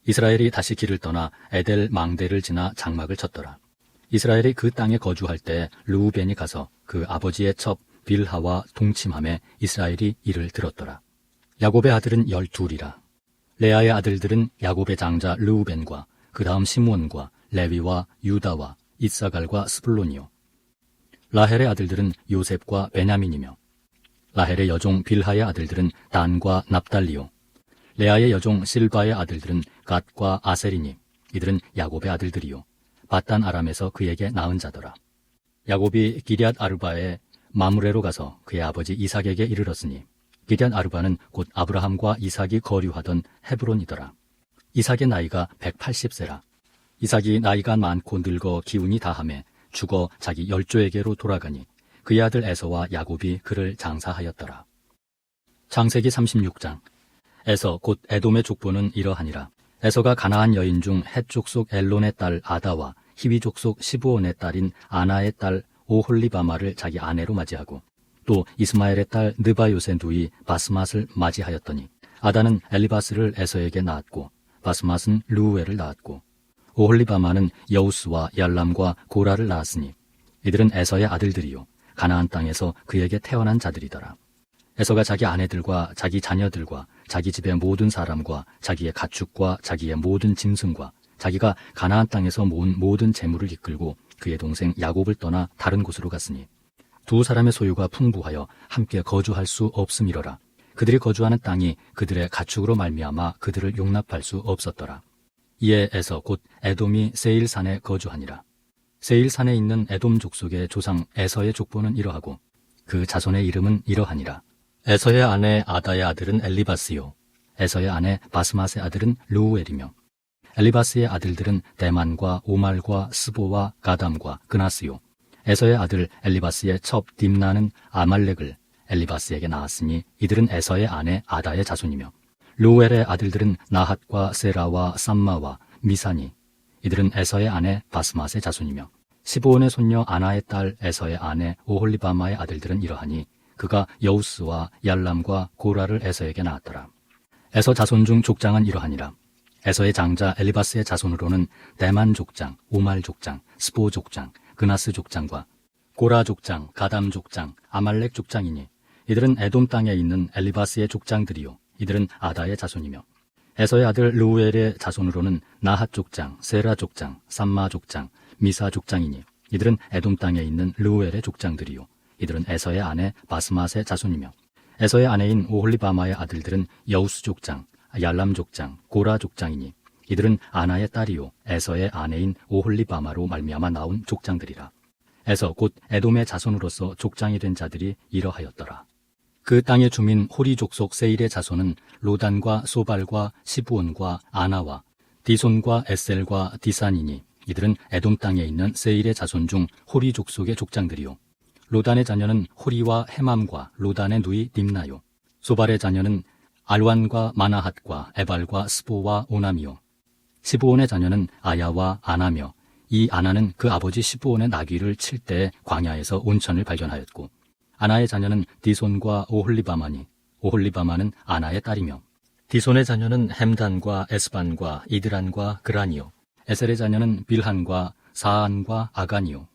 이스라엘이 다시 길을 떠나 에델 망대를 지나 장막을 쳤더라. 이스라엘이 그 땅에 거주할 때 르우벤이 가서 그 아버지의 첩 빌하와 동침함에 이스라엘이 이를 들었더라. 야곱의 아들은 12이라. 레아의 아들들은 야곱의 장자 르우벤과 그 다음 시므온과 레위와 유다와 이사갈과 스불론이요. 라헬의 아들들은 요셉과 베냐민이며 라헬의 여종 빌하의 아들들은 단과 납달리요. 레아의 여종 실바의 아들들은 갓과 아셀이니 이들은 야곱의 아들들이요. 바단 아람에서 그에게 낳은 자더라. 야곱이 기럇 아르바에 마므레로 가서 그의 아버지 이삭에게 이르렀으니 기럇 아르바는 곧 아브라함과 이삭이 거류하던 헤브론이더라. 이삭의 나이가 180세라. 이삭이 나이가 많고 늙어 기운이 다함에 죽어 자기 열조에게로 돌아가니 그의 아들 에서와 야곱이 그를 장사하였더라. 창세기 36장. 에서 곧 에돔의 족보는 이러하니라. 에서가 가나안 여인 중 헷 족속 엘론의 딸 아다와 히위 족속 시브온의 딸인 아나의 딸 오홀리바마를 자기 아내로 맞이하고 또 이스마엘의 딸 느바요의 누이 바스맛을 맞이하였더니 아다는 엘리바스를 에서에게 낳았고 바스맛은 르우엘을 낳았고 오홀리바마는 여우스와 얄람과 고라를 낳았으니 이들은 에서의 아들들이요 가나안 땅에서 그에게 태어난 자들이더라. 에서가 자기 아내들과 자기 자녀들과 자기 집의 모든 사람과 자기의 가축과 자기의 모든 짐승과 자기가 가나안 땅에서 모은 모든 재물을 이끌고 그의 동생 야곱을 떠나 다른 곳으로 갔으니 두 사람의 소유가 풍부하여 함께 거주할 수 없음이로라. 그들이 거주하는 땅이 그들의 가축으로 말미암아 그들을 용납할 수 없었더라. 이에 에서 곧 에돔이 세일산에 거주하니라. 세일산에 있는 에돔 족속의 조상 에서의 족보는 이러하고 그 자손의 이름은 이러하니라. 에서의 아내 아다의 아들은 엘리바스요. 에서의 아내 바스맛의 아들은 르우엘이며 엘리바스의 아들들은 대만과 오말과 스보와 가담과 그나스요. 에서의 아들 엘리바스의 첩 딥나는 아말렉을 엘리바스에게 낳았으니 이들은 에서의 아내 아다의 자손이며 르우엘의 아들들은 나핫과 세라와 삼마와 미사니 이들은 에서의 아내 바스맛의 자손이며 시브온의 손녀 아나의 딸 에서의 아내 오홀리바마의 아들들은 이러하니 그가 여우스와 얄람과 고라를 에서에게 낳았더라. 에서 자손 중 족장은 이러하니라. 에서의 장자 엘리바스의 자손으로는 대만 족장, 오말 족장, 스보 족장, 그나스 족장과 고라 족장, 가담 족장, 아말렉 족장이니 이들은 에돔 땅에 있는 엘리바스의 족장들이요 이들은 아다의 자손이며 에서의 아들 르우엘의 자손으로는 나핫 족장, 세라 족장, 삼마 족장, 미사 족장이니 이들은 에돔 땅에 있는 르우엘의 족장들이요 이들은 에서의 아내 바스맛의 자손이며 에서의 아내인 오홀리바마의 아들들은 여우스 족장, 얄람 족장, 고라 족장이니 이들은 아나의 딸이요 에서의 아내인 오홀리바마로 말미암아 나온 족장들이라. 에서 곧 에돔의 자손으로서 족장이 된 자들이 이러하였더라. 그 땅의 주민 호리 족속 세일의 자손은 로단과 소발과 시브온과 아나와 디손과 에셀과 디산이니 이들은 에돔 땅에 있는 세일의 자손 중 호리 족속의 족장들이요 로단의 자녀는 호리와 헤맘과 로단의 누이 딥나요 소발의 자녀는 알완과 마나핫과 에발과 스보와 오남이요 시브온의 자녀는 아야와 아나며 이 아나는 그 아버지 시브온의 나귀를 칠 때 광야에서 온천을 발견하였고 아나의 자녀는 디손과 오홀리바마니 오홀리바마는 아나의 딸이며 디손의 자녀는 햄단과 에스반과 이드란과 그란이요 에셀의 자녀는 빌한과 사안과 아간이요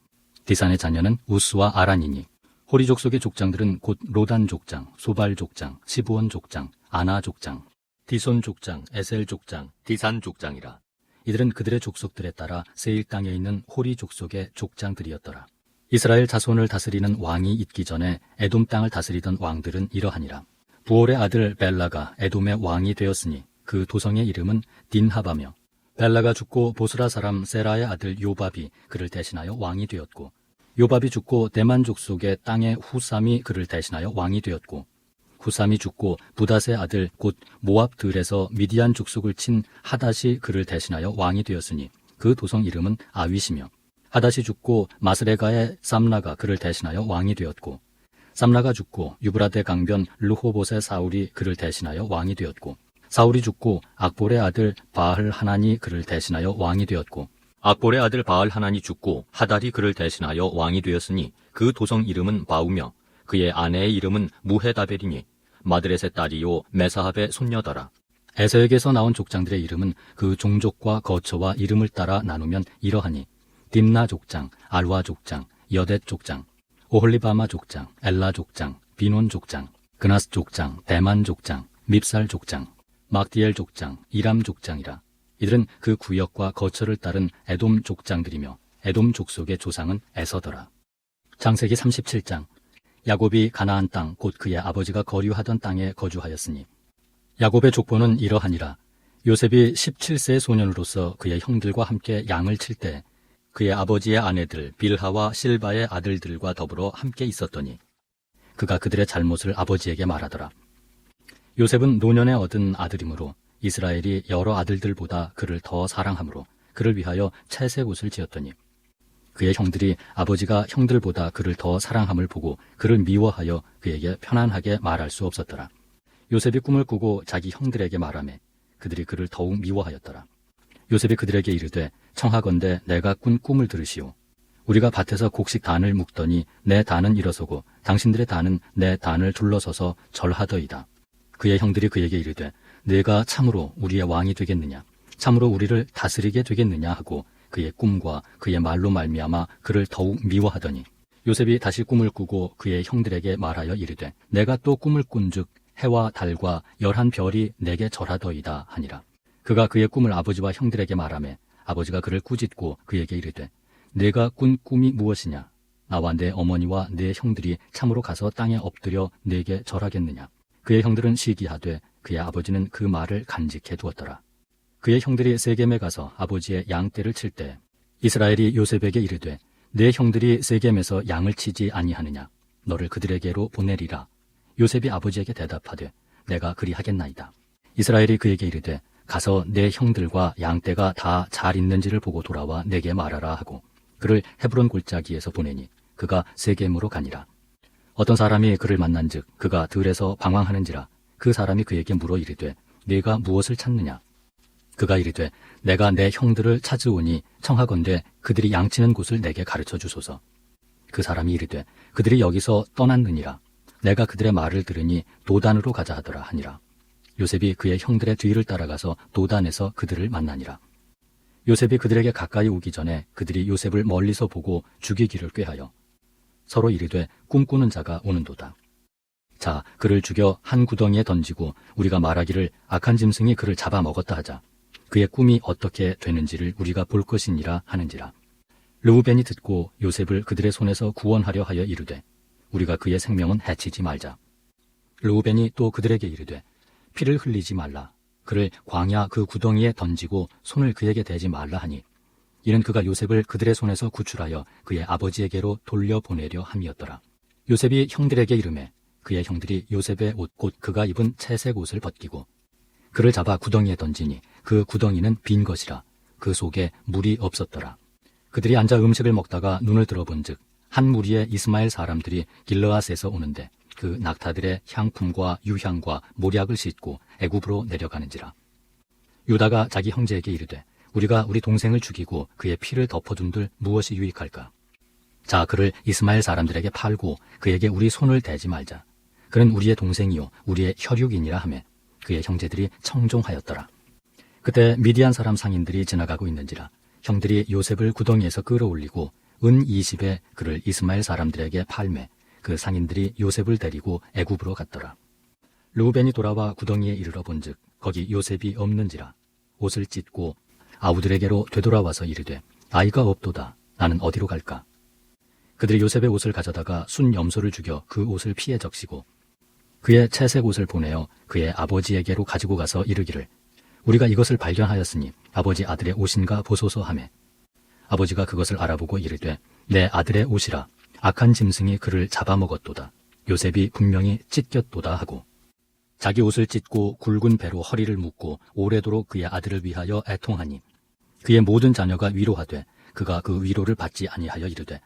디산의 자녀는 우스와 아란이니 호리 족속의 족장들은 곧 로단 족장, 소발 족장, 시브온 족장, 아나 족장, 디손 족장, 에셀 족장, 디산 족장이라. 이들은 그들의 족속들에 따라 세일 땅에 있는 호리 족속의 족장들이었더라. 이스라엘 자손을 다스리는 왕이 있기 전에 에돔 땅을 다스리던 왕들은 이러하니라. 부올의 아들 벨라가 에돔의 왕이 되었으니 그 도성의 이름은 딘하바며 벨라가 죽고 보스라 사람 세라의 아들 요밥이 그를 대신하여 왕이 되었고 요밥이 죽고 대만 족속의 땅의 후삼이 그를 대신하여 왕이 되었고 후삼이 죽고 부닷의 아들 곧 모압들에서 미디안 족속을 친 하닷이 그를 대신하여 왕이 되었으니 그 도성 이름은 아윗이며 하닷이 죽고 마스레가의 삼라가 그를 대신하여 왕이 되었고 삼라가 죽고 유브라데 강변 르호봇의 사울이 그를 대신하여 왕이 되었고 사울이 죽고 악볼의 아들 바알 하난이 그를 대신하여 왕이 되었고 악볼의 아들 바알 하난이 죽고 하닷이 그를 대신하여 왕이 되었으니 그 도성 이름은 바우며 그의 아내의 이름은 무헤다벨이니 마드렛의 딸이요 메사합의 손녀더라. 에서에게서 나온 족장들의 이름은 그 종족과 거처와 이름을 따라 나누면 이러하니 딥나 족장, 알와 족장, 여댓 족장, 오홀리바마 족장, 엘라 족장, 비논 족장, 그나스 족장, 대만 족장, 밉살 족장, 막디엘 족장, 이람 족장이라. 이들은 그 구역과 거처를 따른 에돔 족장들이며 에돔 족속의 조상은 에서더라. 창세기 37장. 야곱이 가나안 땅 곧 그의 아버지가 거류하던 땅에 거주하였으니 야곱의 족보는 이러하니라. 요셉이 17세 소년으로서 그의 형들과 함께 양을 칠 때 그의 아버지의 아내들 빌하와 실바의 아들들과 더불어 함께 있었더니 그가 그들의 잘못을 아버지에게 말하더라. 요셉은 노년에 얻은 아들이므로 이스라엘이 여러 아들들보다 그를 더 사랑하므로 그를 위하여 채색 옷을 지었더니 그의 형들이 아버지가 형들보다 그를 더 사랑함을 보고 그를 미워하여 그에게 편안하게 말할 수 없었더라. 요셉이 꿈을 꾸고 자기 형들에게 말하매 그들이 그를 더욱 미워하였더라. 요셉이 그들에게 이르되 청하건대 내가 꾼 꿈을 들으시오. 우리가 밭에서 곡식 단을 묶더니 내 단은 일어서고 당신들의 단은 내 단을 둘러서서 절하더이다. 그의 형들이 그에게 이르되 내가 참으로 우리의 왕이 되겠느냐 참으로 우리를 다스리게 되겠느냐 하고 그의 꿈과 그의 말로 말미암아 그를 더욱 미워하더니 요셉이 다시 꿈을 꾸고 그의 형들에게 말하여 이르되 내가 또 꿈을 꾼즉 해와 달과 11별이 내게 절하더이다 하니라. 그가 그의 꿈을 아버지와 형들에게 말하매 아버지가 그를 꾸짖고 그에게 이르되 내가 꾼 꿈이 무엇이냐 나와 내 어머니와 내 형들이 참으로 가서 땅에 엎드려 내게 절하겠느냐. 그의 형들은 시기하되 그의 아버지는 그 말을 간직해 두었더라. 그의 형들이 세겜에 가서 아버지의 양떼를 칠 때 이스라엘이 요셉에게 이르되 내 형들이 세겜에서 양을 치지 아니하느냐 너를 그들에게로 보내리라. 요셉이 아버지에게 대답하되 내가 그리하겠나이다. 이스라엘이 그에게 이르되 가서 내 형들과 양떼가 다 잘 있는지를 보고 돌아와 내게 말하라 하고 그를 헤브론 골짜기에서 보내니 그가 세겜으로 가니라. 어떤 사람이 그를 만난즉 그가 들에서 방황하는지라 그 사람이 그에게 물어 이르되 네가 무엇을 찾느냐. 그가 이르되 내가 내 형들을 찾으오니 청하건대 그들이 양치는 곳을 내게 가르쳐 주소서. 그 사람이 이르되 그들이 여기서 떠났느니라. 내가 그들의 말을 들으니 도단으로 가자 하더라 하니라. 요셉이 그의 형들의 뒤를 따라가서 도단에서 그들을 만나니라. 요셉이 그들에게 가까이 오기 전에 그들이 요셉을 멀리서 보고 죽이기를 꾀하여 서로 이르되 꿈꾸는 자가 오는도다. 자, 그를 죽여 한 구덩이에 던지고 우리가 말하기를 악한 짐승이 그를 잡아먹었다 하자. 그의 꿈이 어떻게 되는지를 우리가 볼 것이니라 하는지라. 르우벤이 듣고 요셉을 그들의 손에서 구원하려 하여 이르되 우리가 그의 생명은 해치지 말자. 르우벤이 또 그들에게 이르되 피를 흘리지 말라. 그를 광야 그 구덩이에 던지고 손을 그에게 대지 말라 하니 이는 그가 요셉을 그들의 손에서 구출하여 그의 아버지에게로 돌려보내려 함이었더라. 요셉이 형들에게 이르매 그의 형들이 요셉의 옷 곧 그가 입은 채색 옷을 벗기고 그를 잡아 구덩이에 던지니 그 구덩이는 빈 것이라. 그 속에 물이 없었더라. 그들이 앉아 음식을 먹다가 눈을 들어본즉 한 무리의 이스마엘 사람들이 길르앗에서 오는데 그 낙타들의 향품과 유향과 모략을 싣고 애굽으로 내려가는지라. 유다가 자기 형제에게 이르되 우리가 우리 동생을 죽이고 그의 피를 덮어둔들 무엇이 유익할까? 자, 그를 이스마엘 사람들에게 팔고 그에게 우리 손을 대지 말자. 그는 우리의 동생이요 우리의 혈육이니라 하며 그의 형제들이 청종하였더라. 그때 미디안 사람 상인들이 지나가고 있는지라 형들이 요셉을 구덩이에서 끌어올리고 은 20에 그를 이스마엘 사람들에게 팔매 그 상인들이 요셉을 데리고 애굽으로 갔더라. 르우벤이 돌아와 구덩이에 이르러 본즉 거기 요셉이 없는지라. 옷을 찢고 아우들에게로 되돌아와서 이르되 아이가 없도다. 나는 어디로 갈까? 그들이 요셉의 옷을 가져다가 순 염소를 죽여 그 옷을 피에 적시고 그의 채색 옷을 보내어 그의 아버지에게로 가지고 가서 이르기를 우리가 이것을 발견하였으니 아버지 아들의 옷인가 보소서 하매 아버지가 그것을 알아보고 이르되 내 아들의 옷이라. 악한 짐승이 그를 잡아먹었도다. 요셉이 분명히 찢겼도다 하고 자기 옷을 찢고 굵은 배로 허리를 묶고 오래도록 그의 아들을 위하여 애통하니 그의 모든 자녀가 위로하되 그가 그 위로를 받지 아니하여 이르되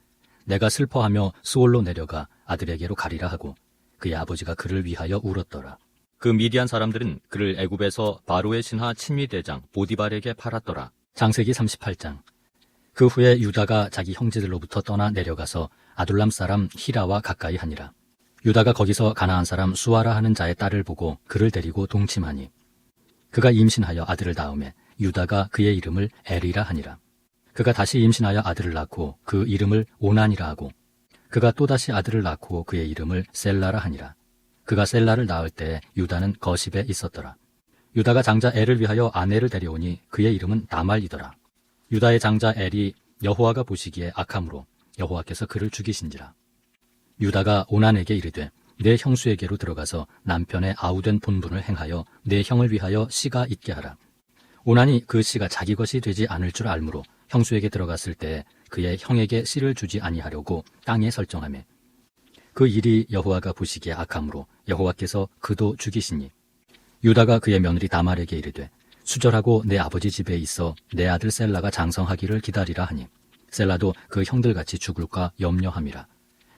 내가 슬퍼하며 수올로 내려가 아들에게로 가리라 하고 그의 아버지가 그를 위하여 울었더라. 그 미디안 사람들은 그를 애굽에서 바로의 신하 친위대장 보디발에게 팔았더라. 창세기 38장. 그 후에 유다가 자기 형제들로부터 떠나 내려가서 아둘람 사람 히라와 가까이 하니라. 유다가 거기서 가나안 사람 수아라 하는 자의 딸을 보고 그를 데리고 동침하니 그가 임신하여 아들을 낳음에 유다가 그의 이름을 에리라 하니라. 그가 다시 임신하여 아들을 낳고 그 이름을 오난이라 하고 그가 또다시 아들을 낳고 그의 이름을 셀라라 하니라. 그가 셀라를 낳을 때 유다는 거십에 있었더라. 유다가 장자 엘을 위하여 아내를 데려오니 그의 이름은 다말이더라. 유다의 장자 엘이 여호와가 보시기에 악함으로 여호와께서 그를 죽이신지라. 유다가 오난에게 이르되 내 형수에게로 들어가서 남편의 아우된 본분을 행하여 내 형을 위하여 씨가 있게 하라. 오난이 그 씨가 자기 것이 되지 않을 줄 알므로 형수에게 들어갔을 때 그의 형에게 씨를 주지 아니하려고 땅에 설정하매 그 일이 여호와가 보시기에 악함으로 여호와께서 그도 죽이시니 유다가 그의 며느리 다말에게 이르되 수절하고 내 아버지 집에 있어 내 아들 셀라가 장성하기를 기다리라 하니 셀라도 그 형들같이 죽을까 염려함이라.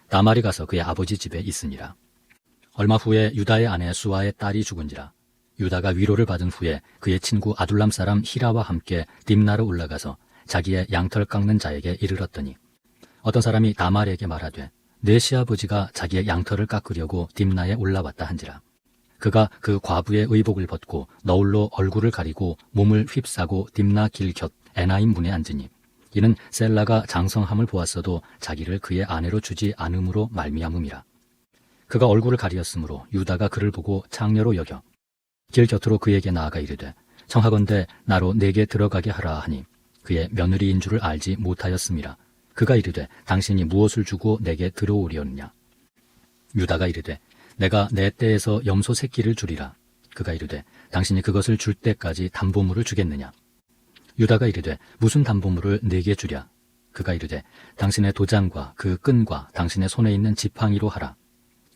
다말이 가서 그의 아버지 집에 있으니라. 얼마 후에 유다의 아내 수아의 딸이 죽은지라. 유다가 위로를 받은 후에 그의 친구 아둘람 사람 히라와 함께 딥나로 올라가서 자기의 양털 깎는 자에게 이르렀더니 어떤 사람이 다말에게 말하되 내 시아버지가 자기의 양털을 깎으려고 딥나에 올라왔다 한지라. 그가 그 과부의 의복을 벗고 너울로 얼굴을 가리고 몸을 휩싸고 딥나 길 곁 에나임 문에 앉으니 이는 셀라가 장성함을 보았어도 자기를 그의 아내로 주지 않음으로 말미암음이라. 그가 얼굴을 가리었으므로 유다가 그를 보고 창녀로 여겨 길 곁으로 그에게 나아가 이르되 청하건대 나로 내게 들어가게 하라 하니 그의 며느리인 줄을 알지 못하였음이라. 그가 이르되 당신이 무엇을 주고 내게 들어오려느냐. 유다가 이르되 내가 내 떼에서 염소 새끼를 주리라. 그가 이르되 당신이 그것을 줄 때까지 담보물을 주겠느냐. 유다가 이르되 무슨 담보물을 내게 주랴. 그가 이르되 당신의 도장과 그 끈과 당신의 손에 있는 지팡이로 하라.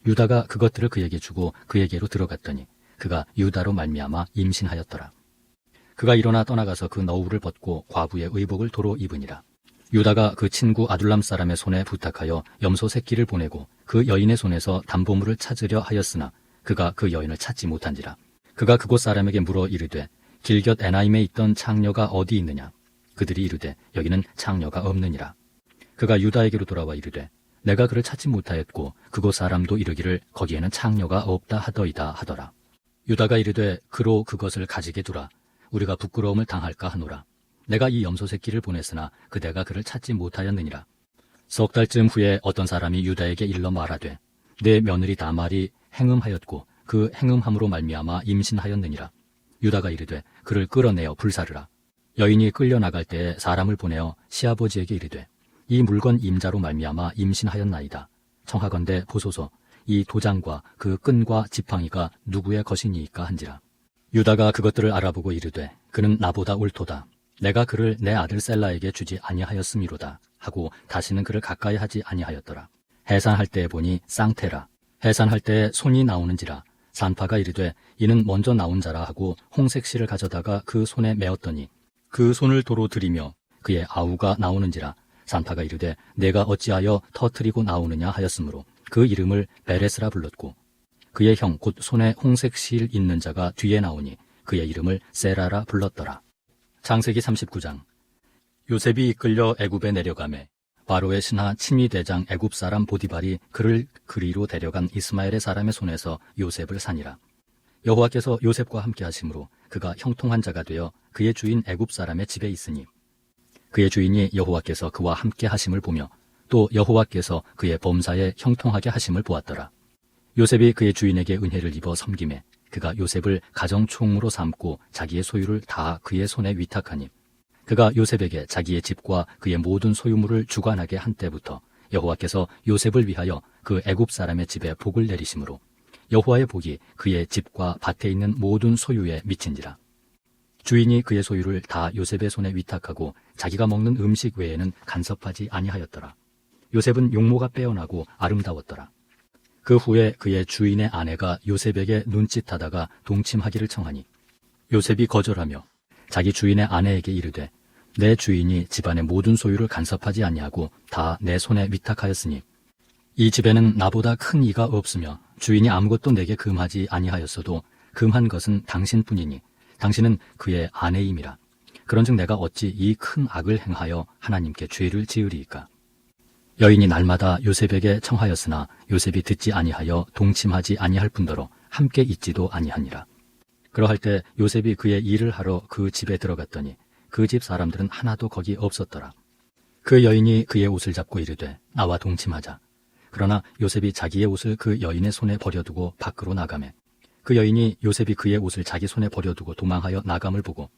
유다가 그것들을 그에게 주고 그에게로 들어갔더니 그가 유다로 말미암아 임신하였더라. 그가 일어나 떠나가서 그 너울을 벗고 과부의 의복을 도로 입으니라. 유다가 그 친구 아둘람 사람의 손에 부탁하여 염소 새끼를 보내고 그 여인의 손에서 담보물을 찾으려 하였으나 그가 그 여인을 찾지 못한지라. 그가 그곳 사람에게 물어 이르되 길곁 에나임에 있던 창녀가 어디 있느냐? 그들이 이르되 여기는 창녀가 없느니라. 그가 유다에게로 돌아와 이르되 내가 그를 찾지 못하였고 그곳 사람도 이르기를 거기에는 창녀가 없다 하더이다 하더라. 유다가 이르되 그로 그것을 가지게 두라. 우리가 부끄러움을 당할까 하노라. 내가 이 염소 새끼를 보냈으나 그대가 그를 찾지 못하였느니라. 석 달쯤 후에 어떤 사람이 유다에게 일러 말하되 내 며느리 다말이 행음하였고 그 행음함으로 말미암아 임신하였느니라. 유다가 이르되 그를 끌어내어 불사르라. 여인이 끌려나갈 때에 사람을 보내어 시아버지에게 이르되 이 물건 임자로 말미암아 임신하였나이다. 청하건대 보소서 이 도장과 그 끈과 지팡이가 누구의 것이니이까 한지라. 유다가 그것들을 알아보고 이르되 그는 나보다 옳도다. 내가 그를 내 아들 셀라에게 주지 아니하였음이로다 하고 다시는 그를 가까이 하지 아니하였더라. 해산할 때에 보니 쌍태라. 해산할 때에 손이 나오는지라. 산파가 이르되 이는 먼저 나온 자라 하고 홍색 실을 가져다가 그 손에 메었더니 그 손을 도로 들이며 그의 아우가 나오는지라. 산파가 이르되 내가 어찌하여 터뜨리고 나오느냐 하였으므로 그 이름을 베레스라 불렀고 그의 형 곧 손에 홍색 실 있는 자가 뒤에 나오니 그의 이름을 세라라 불렀더라. 창세기 39장. 요셉이 이끌려 애굽에 내려가매 바로의 신하 치미대장 애굽 사람 보디발이 그를 그리로 데려간 이스마엘의 사람의 손에서 요셉을 산이라. 여호와께서 요셉과 함께 하심으로 그가 형통한 자가 되어 그의 주인 애굽 사람의 집에 있으니 그의 주인이 여호와께서 그와 함께 하심을 보며 또 여호와께서 그의 범사에 형통하게 하심을 보았더라. 요셉이 그의 주인에게 은혜를 입어 섬김에 그가 요셉을 가정총무로 삼고 자기의 소유를 다 그의 손에 위탁하니 그가 요셉에게 자기의 집과 그의 모든 소유물을 주관하게 한 때부터 여호와께서 요셉을 위하여 그 애굽 사람의 집에 복을 내리심으로 여호와의 복이 그의 집과 밭에 있는 모든 소유에 미친지라. 주인이 그의 소유를 다 요셉의 손에 위탁하고 자기가 먹는 음식 외에는 간섭하지 아니하였더라. 요셉은 용모가 빼어나고 아름다웠더라. 그 후에 그의 주인의 아내가 요셉에게 눈짓하다가 동침하기를 청하니 요셉이 거절하며 자기 주인의 아내에게 이르되 내 주인이 집안의 모든 소유를 간섭하지 아니하고 다 내 손에 위탁하였으니 이 집에는 나보다 큰 이가 없으며 주인이 아무것도 내게 금하지 아니하였어도 금한 것은 당신뿐이니 당신은 그의 아내임이라. 그런즉 내가 어찌 이 큰 악을 행하여 하나님께 죄를 지으리이까. 여인이 날마다 요셉에게 청하였으나 요셉이 듣지 아니하여 동침하지 아니할 뿐더러 함께 있지도 아니하니라. 그러할 때 요셉이 그의 일을 하러 그 집에 들어갔더니 그 집 사람들은 하나도 거기 없었더라. 그 여인이 그의 옷을 잡고 이르되 나와 동침하자. 그러나 요셉이 자기의 옷을 그 여인의 손에 버려두고 밖으로 나가매 그 여인이 요셉이 그의 옷을 자기 손에 버려두고 도망하여 나감을 보고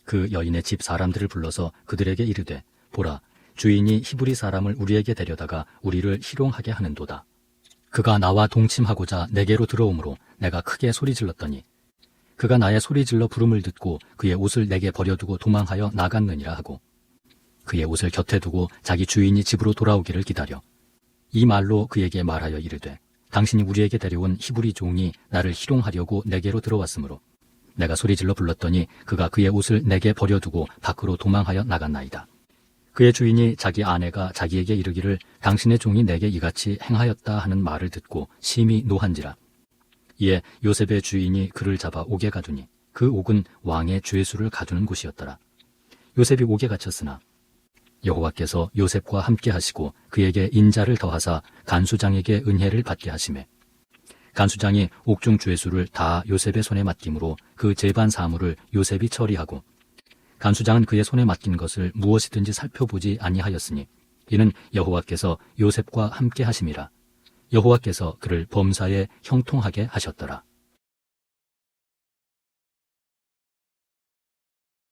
그 여인의 집 사람들을 불러서 그들에게 이르되 보라 주인이 히브리 사람을 우리에게 데려다가 우리를 희롱하게 하는도다. 그가 나와 동침하고자 내게로 들어오므로 내가 크게 소리질렀더니 그가 나의 소리질러 부름을 듣고 그의 옷을 내게 버려두고 도망하여 나갔느니라 하고 그의 옷을 곁에 두고 자기 주인이 집으로 돌아오기를 기다려 이 말로 그에게 말하여 이르되 당신이 우리에게 데려온 히브리 종이 나를 희롱하려고 내게로 들어왔으므로 내가 소리질러 불렀더니 그가 그의 옷을 내게 버려두고 밖으로 도망하여 나갔나이다. 그의 주인이 자기 아내가 자기에게 이르기를 당신의 종이 내게 이같이 행하였다 하는 말을 듣고 심히 노한지라. 이에 요셉의 주인이 그를 잡아 옥에 가두니 그 옥은 왕의 죄수를 가두는 곳이었더라. 요셉이 옥에 갇혔으나 여호와께서 요셉과 함께 하시고 그에게 인자를 더하사 간수장에게 은혜를 받게 하시매 간수장이 옥중 죄수를 다 요셉의 손에 맡김으로 그 재반 사물을 요셉이 처리하고 간수장은 그의 손에 맡긴 것을 무엇이든지 살펴보지 아니하였으니 이는 여호와께서 요셉과 함께 하심이라. 여호와께서 그를 범사에 형통하게 하셨더라.